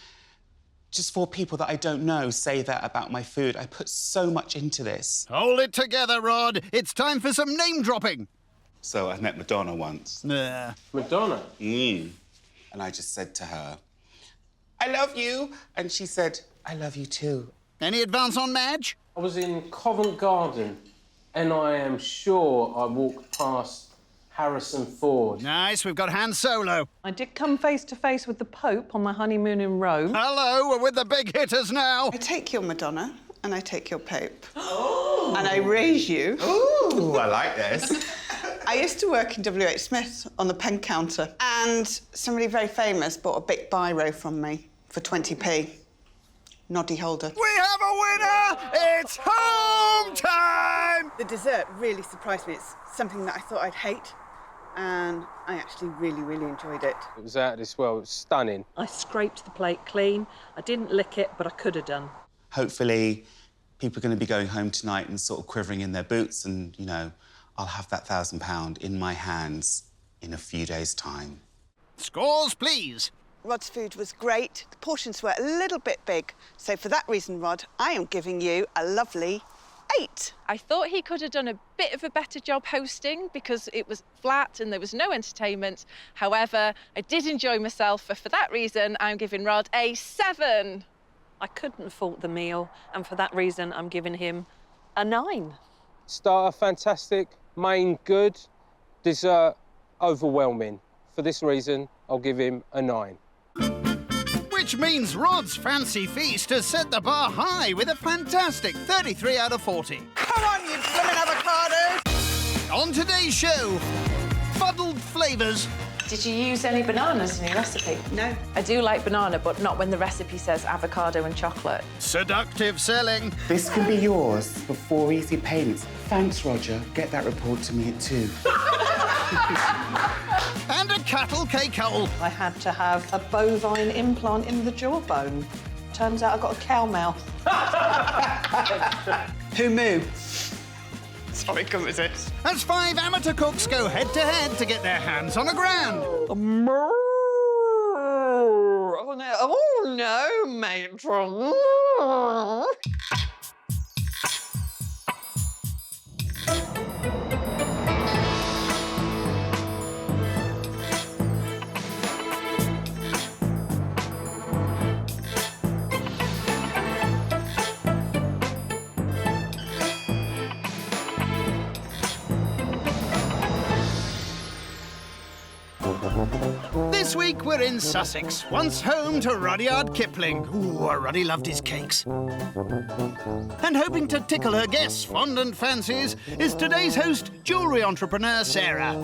just 4 people that I don't know, say that about my food. I put so much into this. Hold it together, Rod. It's time for some name-dropping. So I met Madonna once. Madonna? And I just said to her, I love you. And she said, I love you too. Any advance on Madge? I was in Covent Garden and I am sure I walked past Harrison Ford. Nice, we've got Han Solo. I did come face to face with the Pope on my honeymoon in Rome. Hello, we're with the big hitters now. I take your Madonna and I take your Pope. And I raise you. Ooh, I like this. I used to work in WH Smith on the pen counter, and somebody very famous bought a big biro from me for 20p. Noddy holder. We have a winner! It's home time! The dessert really surprised me. It's something that I thought I'd hate, and I actually really, really enjoyed it. It was out of this world. It was stunning. I scraped the plate clean. I didn't lick it, but I could have done. Hopefully, people are going to be going home tonight and sort of quivering in their boots and, you know, I'll have that £1,000 in my hands in a few days' time. Scores, please. Rod's food was great. The portions were a little bit big. So for that reason, Rod, I am giving you a lovely 8. I thought he could have done a bit of a better job hosting because it was flat and there was no entertainment. However, I did enjoy myself, and for that reason, I'm giving Rod a 7. I couldn't fault the meal, and for that reason, I'm giving him a 9. Starter, fantastic. Main, good. Dessert, overwhelming. For this reason, I'll give him a 9. Which means Rod's fancy feast has set the bar high with a fantastic 33 out of 40. Come on, you blooming avocados! On today's show, fuddled flavours. Did you use any bananas in your recipe? No. I do like banana, but not when the recipe says avocado and chocolate. Seductive selling. This can be yours for 4 easy payments. Thanks, Roger. Get that report to me at 2. And a cattle cake hole. I had to have a bovine implant in the jawbone. Turns out I got a cow mouth. Who moved? Sorry, come with it. As 5 amateur cooks go head-to-head to get their hands on a grand. Oh no, matron. This week we're in Sussex, once home to Rudyard Kipling. Ooh, Ruddy loved his cakes. And hoping to tickle her guests' fondant fancies is today's host, jewellery entrepreneur Sarah.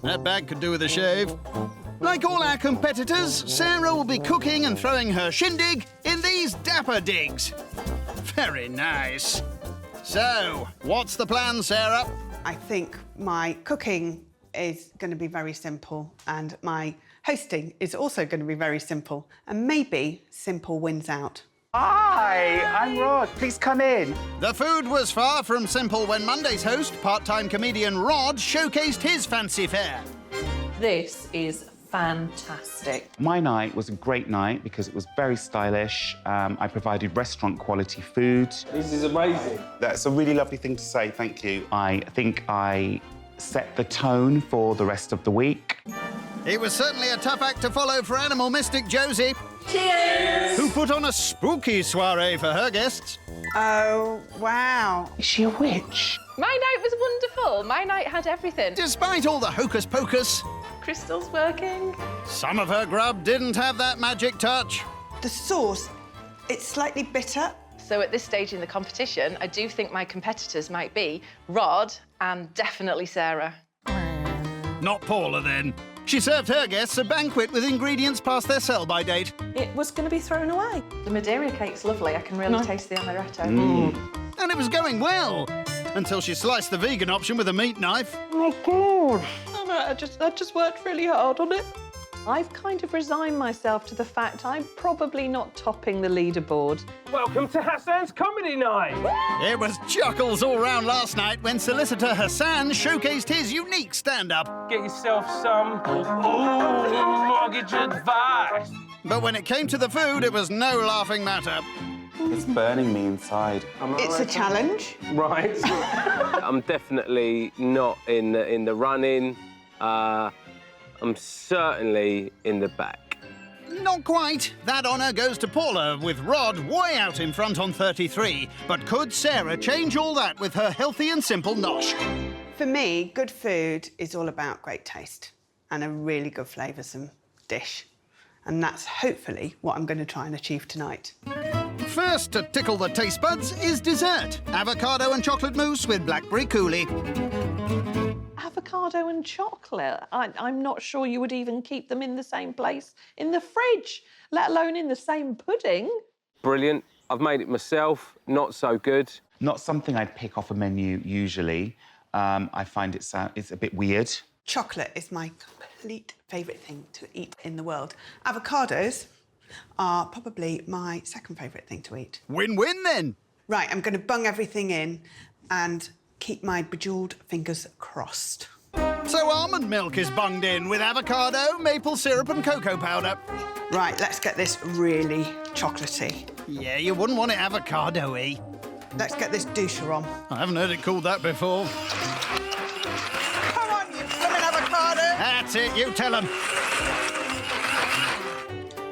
That bag could do with a shave. Like all our competitors, Sarah will be cooking and throwing her shindig in these dapper digs. Very nice. So, what's the plan, Sarah? I think my cooking is going to be very simple, and my hosting is also going to be very simple, and maybe simple wins out. Hi, I'm Rod. Please come in. The food was far from simple when Monday's host, part-time comedian Rod, showcased his fancy fare. This is fantastic. My night was a great night because it was very stylish. I provided restaurant-quality food. This is amazing. That's a really lovely thing to say, thank you. I think I set the tone for the rest of the week. It was certainly a tough act to follow for animal mystic Josie. Cheers! Who put on a spooky soiree for her guests. Oh, wow. Is she a witch? My night was wonderful. My night had everything. Despite all the hocus pocus, Crystal's working. some of her grub didn't have that magic touch. The sauce, it's slightly bitter. So at this stage in the competition, I do think my competitors might be Rod and definitely Sarah. Not Paula, then. She served her guests a banquet with ingredients past their sell-by date. It was going to be thrown away. The Madeira cake's lovely. I can really taste the amaretto. And it was going well, until she sliced the vegan option with a meat knife. I just worked really hard on it. I've kind of resigned myself to the fact I'm probably not topping the leaderboard. Welcome to Hassan's Comedy Night. It was chuckles all round last night when solicitor Hassan showcased his unique stand-up. Get yourself some mortgage advice. But when it came to the food, it was no laughing matter. It's burning me inside. It's a challenge. Right. I'm definitely not in the running. I'm certainly in the back. Not quite. That honour goes to Paula, with Rod way out in front on 33. But could Sarah change all that with her healthy and simple nosh? For me, good food is all about great taste and a really good flavoursome dish. And that's hopefully what I'm going to try and achieve tonight. First to tickle the taste buds is dessert. Avocado and chocolate mousse with blackberry coulis. Avocado and chocolate. I'm not sure you would even keep them in the same place in the fridge, let alone in the same pudding. Brilliant. I've made it myself. Not so good. Not something I'd pick off a menu usually. I find it's a bit weird. Chocolate is my complete favourite thing to eat in the world. Avocados are probably my second favourite thing to eat. Win-win, then. Right, I'm going to bung everything in and keep my bejewelled fingers crossed. So almond milk is bunged in with avocado, maple syrup and cocoa powder. Right, let's get this really chocolatey. Yeah, you wouldn't want it avocado-y. Let's get this doucher on. I haven't heard it called that before. Come on, you blooming avocado! That's it, you tell them.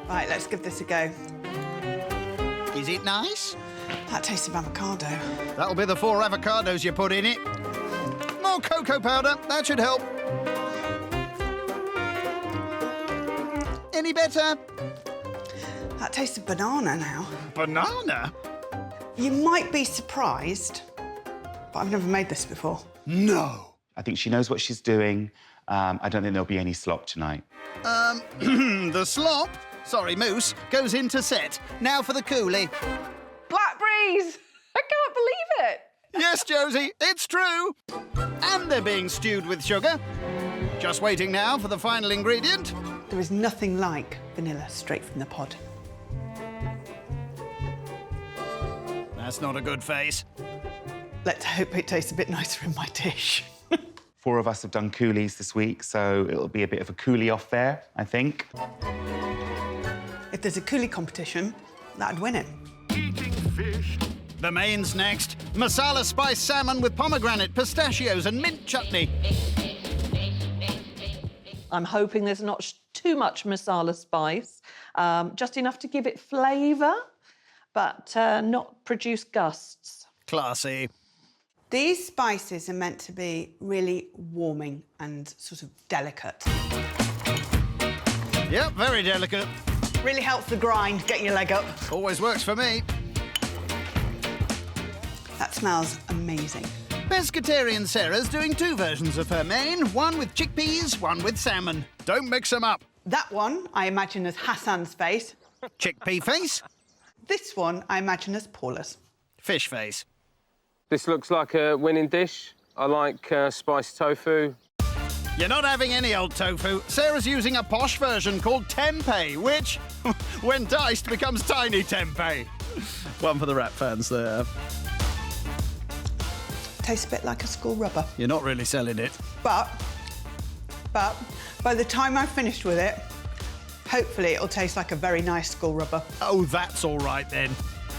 Right, let's give this a go. Is it nice? That taste of avocado. That'll be the 4 avocados you put in it. More cocoa powder, that should help. Any better? That tastes of banana now. Banana? You might be surprised, but I've never made this before. No. I think she knows what she's doing. I don't think there'll be any slop tonight. The slop, sorry, mousse, goes into set. Now for the coulis. Blackberries! I can't believe it! Yes, Josie, it's true. And they're being stewed with sugar. Just waiting now for the final ingredient. There is nothing like vanilla straight from the pod. That's not a good face. Let's hope it tastes a bit nicer in my dish. 4 of us have done coulis this week, so it'll be a bit of a coulis off there, I think. If there's a coulis competition, that'd win it. The main's next. Masala spiced salmon with pomegranate, pistachios and mint chutney. I'm hoping there's not too much masala spice, just enough to give it flavour, but not produce gusts. Classy. These spices are meant to be really warming and sort of delicate. Yep, very delicate. Really helps the grind, getting your leg up. Always works for me. That smells amazing. Pescatarian Sarah's doing 2 versions of her main, one with chickpeas, one with salmon. Don't mix them up. That one I imagine as Hassan's face. Chickpea face. This one I imagine as Paula's. Fish face. This looks like a winning dish. I like spiced tofu. You're not having any old tofu. Sarah's using a posh version called tempeh, which, when diced, becomes tiny tempeh. One for the rap fans there. Tastes a bit like a school rubber. You're not really selling it. But by the time I've finished with it, hopefully it'll taste like a very nice school rubber. Oh, that's all right then.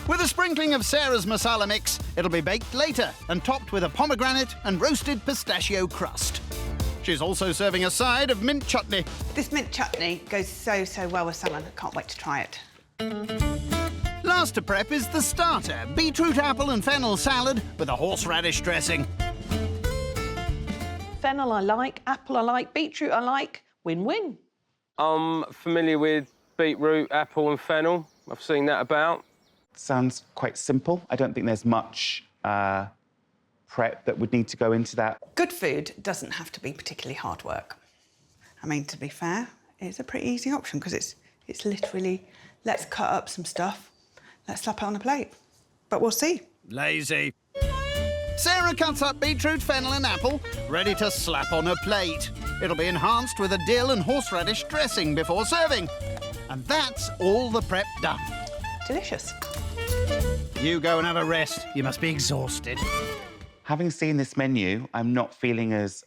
With a sprinkling of Sarah's masala mix, it'll be baked later and topped with a pomegranate and roasted pistachio crust. She's also serving a side of mint chutney. This mint chutney goes so well with salmon. I can't wait to try it. Last to prep is the starter, beetroot, apple and fennel salad with a horseradish dressing. Fennel I like, apple I like, beetroot I like. Win-win. I'm familiar with beetroot, apple and fennel. I've seen that about. Sounds quite simple. I don't think there's much prep that would need to go into that. Good food doesn't have to be particularly hard work. I mean, to be fair, it's a pretty easy option because it's literally, let's cut up some stuff, let's slap it on a plate. But we'll see. Lazy. Sarah cuts up beetroot, fennel and apple, ready to slap on a plate. It'll be enhanced with a dill and horseradish dressing before serving. And that's all the prep done. Delicious. You go and have a rest. You must be exhausted. Having seen this menu, I'm not feeling as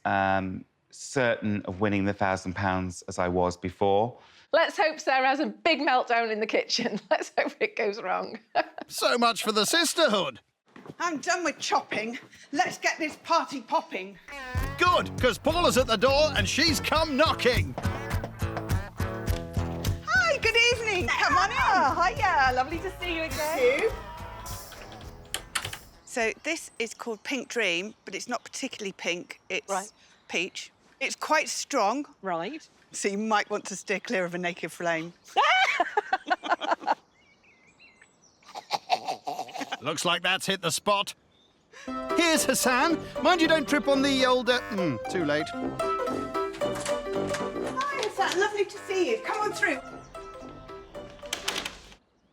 certain of winning the £1,000 as I was before. Let's hope Sarah has a big meltdown in the kitchen. Let's hope it goes wrong. So much for the sisterhood. I'm done with chopping. Let's get this party popping. Good, because Paula's at the door and she's come knocking. Hi, good Come on in. Hiya, lovely to see you again. So this is called Pink Dream, but it's not particularly pink. It's peach. It's quite strong. Right. So you might want to steer clear of a naked flame. Looks like that's hit the spot. Here's Hassan. Mind you don't trip on the old... too late. Hi, Hassan. Lovely to see you. Come on through.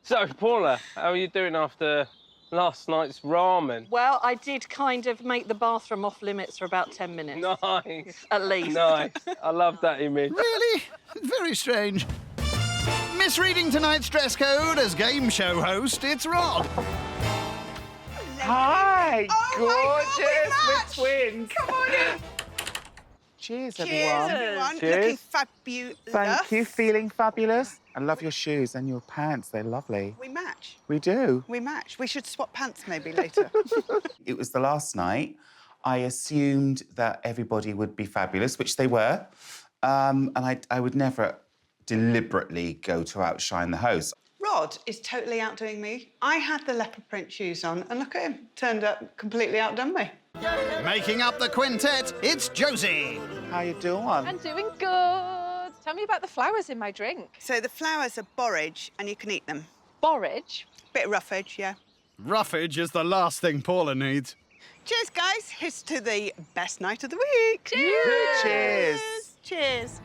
So, Paula, how are you doing after last night's ramen? Well, I did kind of make the bathroom off limits for about 10 minutes. Nice. At least. Nice. I love that image. Really? Very strange. Misreading tonight's dress code as game show host, it's Rod. Hi, Oh gorgeous, we're twins. Come on in. Cheers, Cheers, everyone. everyone. Cheers. Looking fabulous. Thank you. Feeling fabulous. I love your shoes and your pants. They're lovely. We match. We do. We match. We should swap pants maybe later. It was the last night. I assumed that everybody would be fabulous, which they were. And I would never deliberately go to outshine the host. Rod is totally outdoing me. I had the leopard print shoes on, and look at him. Turned up completely outdone me. Making up the quintet, it's Josie. How you doing? I'm doing good. Tell me about the flowers in my drink. So the flowers are borage, and you can eat them. Borage? Bit of roughage, yeah. Roughage is the last thing Paula needs. Cheers, guys. Here's to the best night of the week. Cheers! Cheers. Cheers.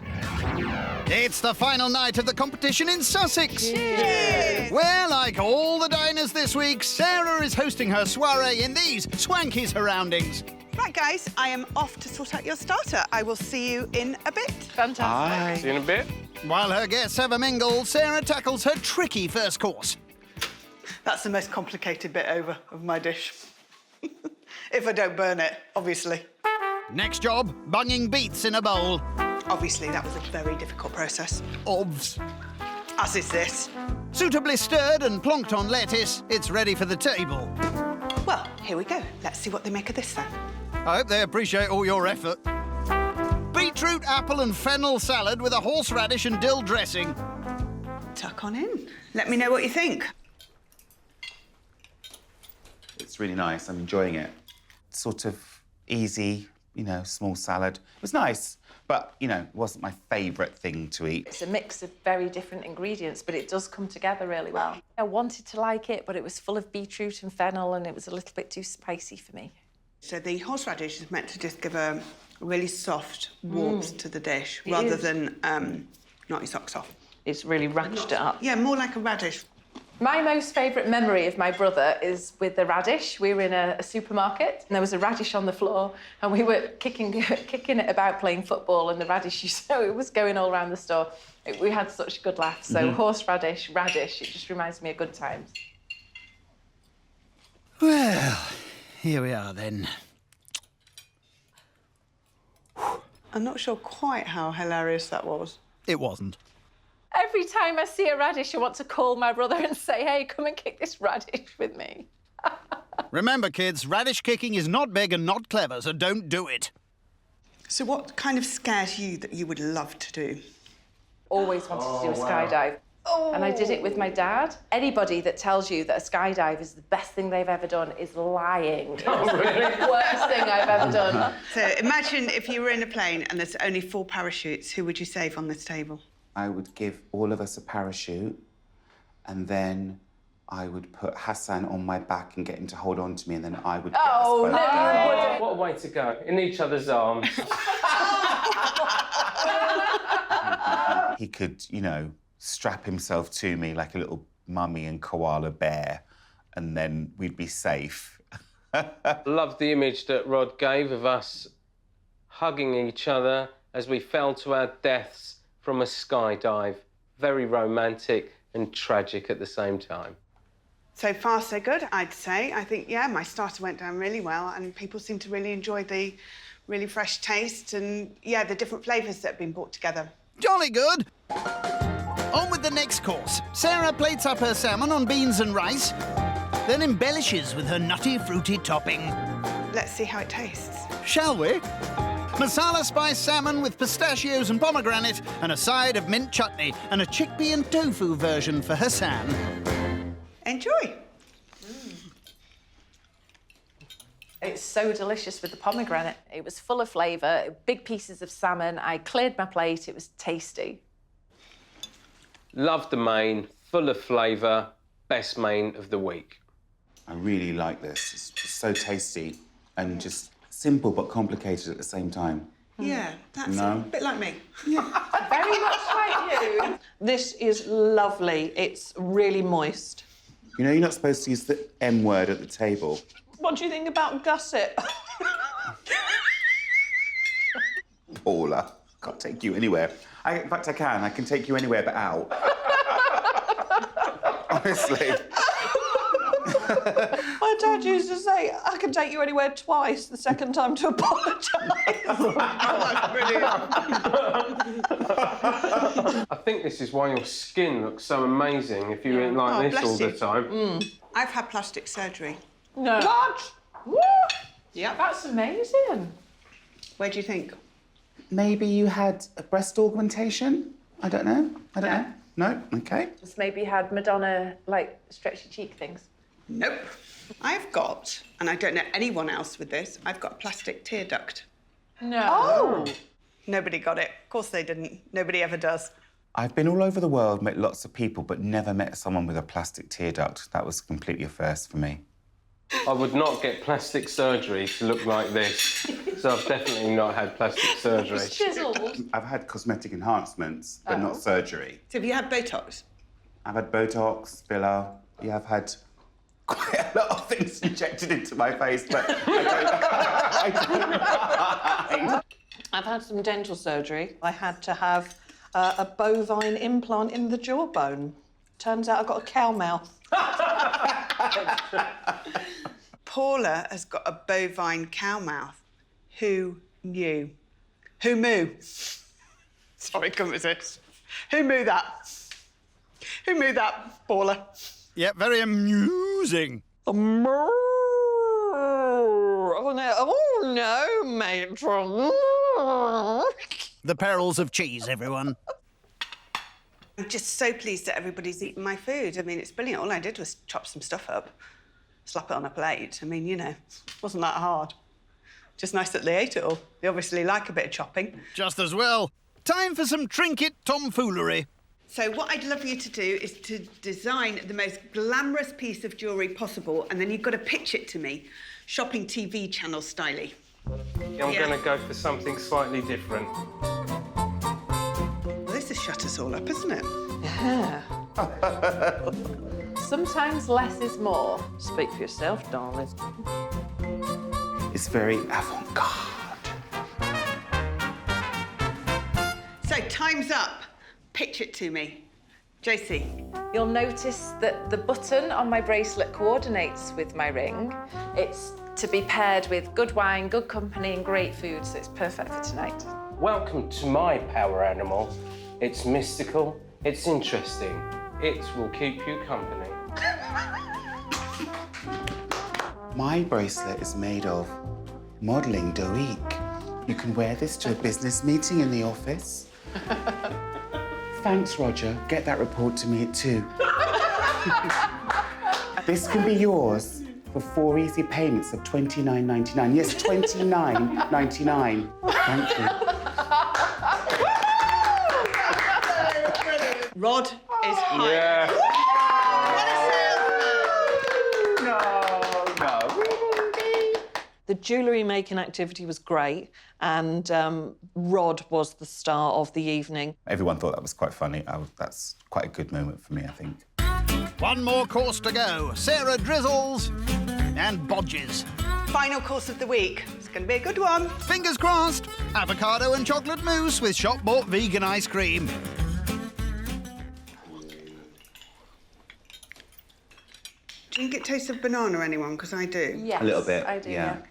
It's the final night of the competition in Sussex. Cheers. Where, like all the diners this week, Sarah is hosting her soiree in these swanky surroundings. Right, guys, I am off to sort out your starter. I will see you in a bit. Fantastic. Bye. See you in a bit. While her guests have a mingle, Sarah tackles her tricky first course. That's the most complicated bit over of my dish. If I don't burn it, obviously. Next job, bunging beets in a bowl. Obviously, that was a very difficult process. Ovs. As is this. Suitably stirred and plonked on lettuce, it's ready for the table. Well, here we go. Let's see what they make of this then. I hope they appreciate all your effort. Beetroot, apple and fennel salad with a horseradish and dill dressing. Tuck on in. Let me know what you think. It's really nice. I'm enjoying it. Sort of easy, small salad. It was nice, but, it wasn't my favourite thing to eat. It's a mix of very different ingredients, but it does come together really well. I wanted to like it, but it was full of beetroot and fennel, and it was a little bit too spicy for me. So the horseradish is meant to just give a really soft warmth to the dish, rather than knock your socks off. It's really ratcheted it up. Yeah, more like a radish. My most favourite memory of my brother is with the radish. We were in a supermarket and there was a radish on the floor and we were kicking it about playing football and the radish, so it was going all around the store. We had such good laughs. So horseradish, radish, it just reminds me of good times. Well, here we are then. I'm not sure quite how hilarious that was. It wasn't. Every time I see a radish, I want to call my brother and say, hey, come and kick this radish with me. Remember, kids, radish kicking is not big and not clever, so don't do it. So what kind of scares you that you would love to do? Always wanted to do a skydive. And I did it with my dad. Anybody that tells you that a skydive is the best thing they've ever done is lying. It's the worst thing I've ever done. So imagine if you were in a plane and there's only 4 parachutes, who would you save on this table? I would give all of us a parachute, and then I would put Hassan on my back and get him to hold on to me, and then I would get us both going. What a way to go. In each other's arms. He could, strap himself to me like a little mummy and koala bear, and then we'd be safe. Love the image that Rod gave of us hugging each other as we fell to our deaths from a skydive. Very romantic and tragic at the same time. So far, so good, I'd say. I think, yeah, my starter went down really well and people seem to really enjoy the really fresh taste and, yeah, the different flavours that have been brought together. Jolly good. On with the next course. Sarah plates up her salmon on beans and rice, then embellishes with her nutty, fruity topping. Let's see how it tastes. Shall we? Masala spice salmon with pistachios and pomegranate, and a side of mint chutney, and a chickpea and tofu version for Hassan. Enjoy. It's so delicious with the pomegranate. It was full of flavour, big pieces of salmon. I cleared my plate. It was tasty. Love the main, full of flavour, best main of the week. I really like this. It's so tasty and just simple but complicated at the same time. Yeah, that's No. a bit like me. Very much like you. This is lovely. It's really moist. You know you're not supposed to use the M word at the table. What do you think about gusset? Paula, can't take you anywhere. In fact, I can. I can take you anywhere but out. Honestly. My dad used to say, I can take you anywhere twice, the second time to apologise. That's brilliant. I think this is why your skin looks so amazing if you eat like this all the time. I've had plastic surgery. No. What? What? Yeah. That's amazing. Where do you think? Maybe you had a breast augmentation? I don't know. I don't know. No? OK. Just maybe had Madonna, like, stretchy cheek things. Nope. I've got, and I don't know anyone else with this, I've got a plastic tear duct. No. Oh! Nobody got it. Of course they didn't. Nobody ever does. I've been all over the world, met lots of people, but never met someone with a plastic tear duct. That was completely a first for me. I would not get plastic surgery to look like this, so I've definitely not had plastic surgery. Chiseled. I've had cosmetic enhancements, but not surgery. So have you had Botox? I've had Botox, filler. Yeah, I've had quite a lot of things injected into my face, but I don't. I've had some dental surgery. I had to have a bovine implant in the jawbone. Turns out I've got a cow mouth. Paula has got a bovine cow mouth. Who knew? Who moo? Sorry, couldn't resist. Who moo that? Who moo that, Paula? Yep, very amusing. Oh no, matron. The perils of cheese, everyone. I'm just so pleased that everybody's eating my food. I mean, it's brilliant. All I did was chop some stuff up, slap it on a plate. I mean, you know, wasn't that hard. Just nice that they ate it all. They obviously like a bit of chopping. Just as well. Time for some trinket tomfoolery. So what I'd love you to do is to design the most glamorous piece of jewellery possible, and then you've got to pitch it to me, shopping TV channel styly. I'm going to go for something slightly different. Well, this has shut us all up, isn't it? Yeah. Sometimes less is more. Speak for yourself, darling. It's very avant-garde. So, time's up. Pitch it to me. Josie. You'll notice that the button on my bracelet coordinates with my ring. It's to be paired with good wine, good company and great food, so it's perfect for tonight. Welcome to my power animal. It's mystical, it's interesting. It will keep you company. My bracelet is made of modelling doique. You can wear this to a business meeting in the office. Thanks, Roger. Get that report to me at 2. This can be yours for 4 easy payments of $29.99. Yes, $29.99. Thank you. Rod is high. Yeah. The jewellery making activity was great, and Rod was the star of the evening. Everyone thought that was quite funny. That's quite a good moment for me, I think. One more course to go. Sarah drizzles and bodges. Final course of the week. It's going to be a good one. Fingers crossed. Avocado and chocolate mousse with shop-bought vegan ice cream. Do you think it tastes of banana, anyone? Because I do. Yes, A little bit, I do, yeah.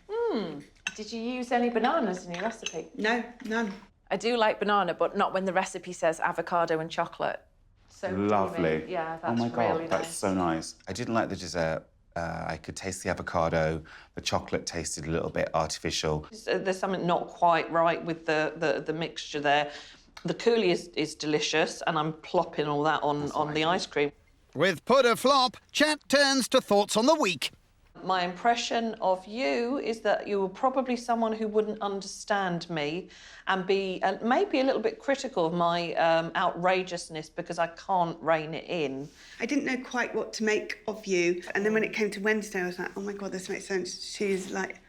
Did you use any bananas in your recipe? No, none. I do like banana, but not when the recipe says avocado and chocolate. So Lovely. creamy. Yeah, oh that's my God, really that's nice. so nice. I didn't like the dessert I could taste the avocado. The chocolate tasted a little bit artificial. There's something not quite right with the mixture there. The coulis is delicious, and I'm plopping all that on the ice cream. With put a flop, chat turns to thoughts on the week. My impression of you is that you were probably someone who wouldn't understand me and be maybe a little bit critical of my outrageousness because I can't rein it in. I didn't know quite what to make of you. And then when it came to Wednesday, I was like, oh my God, this makes sense. She's like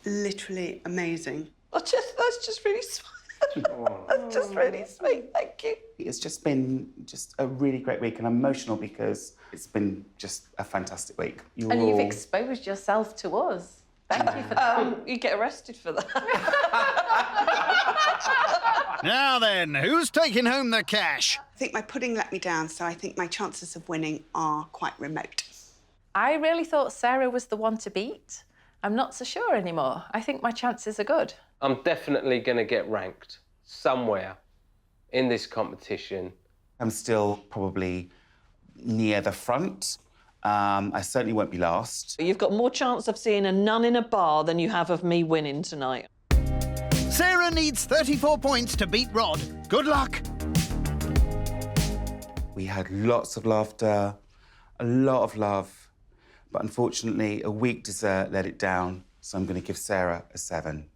literally amazing. That's just really sweet. That's just really sweet, thank you. It's just been a really great week, and I'm emotional because it's been just a fantastic week. And you've exposed yourself to us. Thank you for that. You get arrested for that. Now then, who's taking home the cash? I think my pudding let me down, so I think my chances of winning are quite remote. I really thought Sarah was the one to beat. I'm not so sure anymore. I think my chances are good. I'm definitely going to get ranked somewhere in this competition. I'm still probably near the front. I certainly won't be last. You've got more chance of seeing a nun in a bar than you have of me winning tonight. Sarah needs 34 points to beat Rod. Good luck. We had lots of laughter, a lot of love, but unfortunately a weak dessert let it down, so I'm going to give Sarah a 7.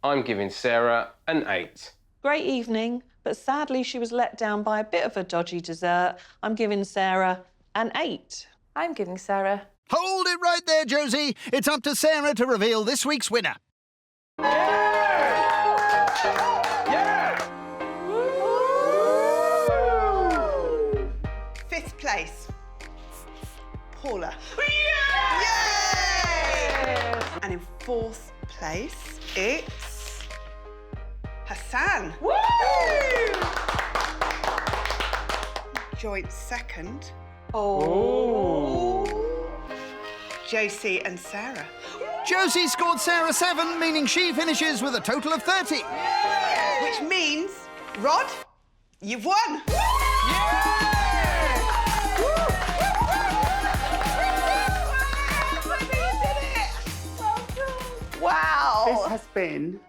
I'm giving Sarah an 8. Great evening, but sadly she was let down by a bit of a dodgy dessert. I'm giving Sarah an 8. I'm giving Sarah... Hold it right there, Josie. It's up to Sarah to reveal this week's winner. Fifth place, Paula. Yay! And in fourth place, it's Hassan. Woo! Joint second. Oh. Josie and Sarah. Josie scored Sarah 7, meaning she finishes with a total of 30. Which means, Rod, you've won. Wow. This has been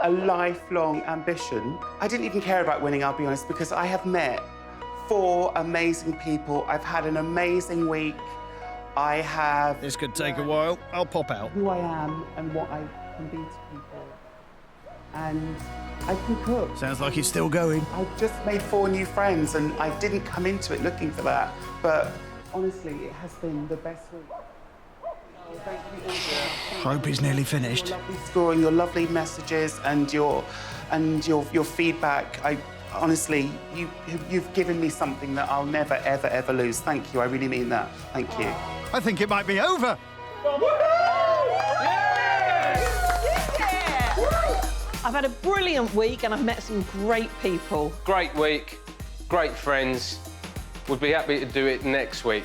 a lifelong ambition. I didn't even care about winning, I'll be honest, because I have met 4 amazing people. I've had an amazing week. I have... This could take a while. I'll pop out. ...who I am and what I can be to people. And I can cook. Sounds like it's still going. I've just made 4 new friends and I didn't come into it looking for that. But honestly, it has been the best week. Thank you all for Hope he's nearly finished. your lovely scoring, your lovely messages and your feedback. Honestly, you've given me something that I'll never, ever, ever lose. Thank you. I really mean that. Thank you. I think it might be over. I've had a brilliant week and I've met some great people. Great week, great friends. We'd be happy to do it next week.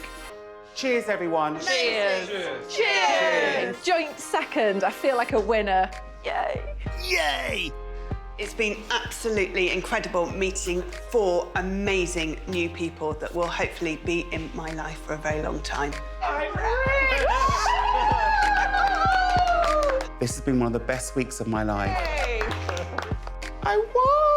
Cheers, everyone. Cheers. Cheers. Joint second. I feel like a winner. Yay. Yay! It's been absolutely incredible meeting 4 amazing new people that will hopefully be in my life for a very long time. This has been one of the best weeks of my life. Yay. I won!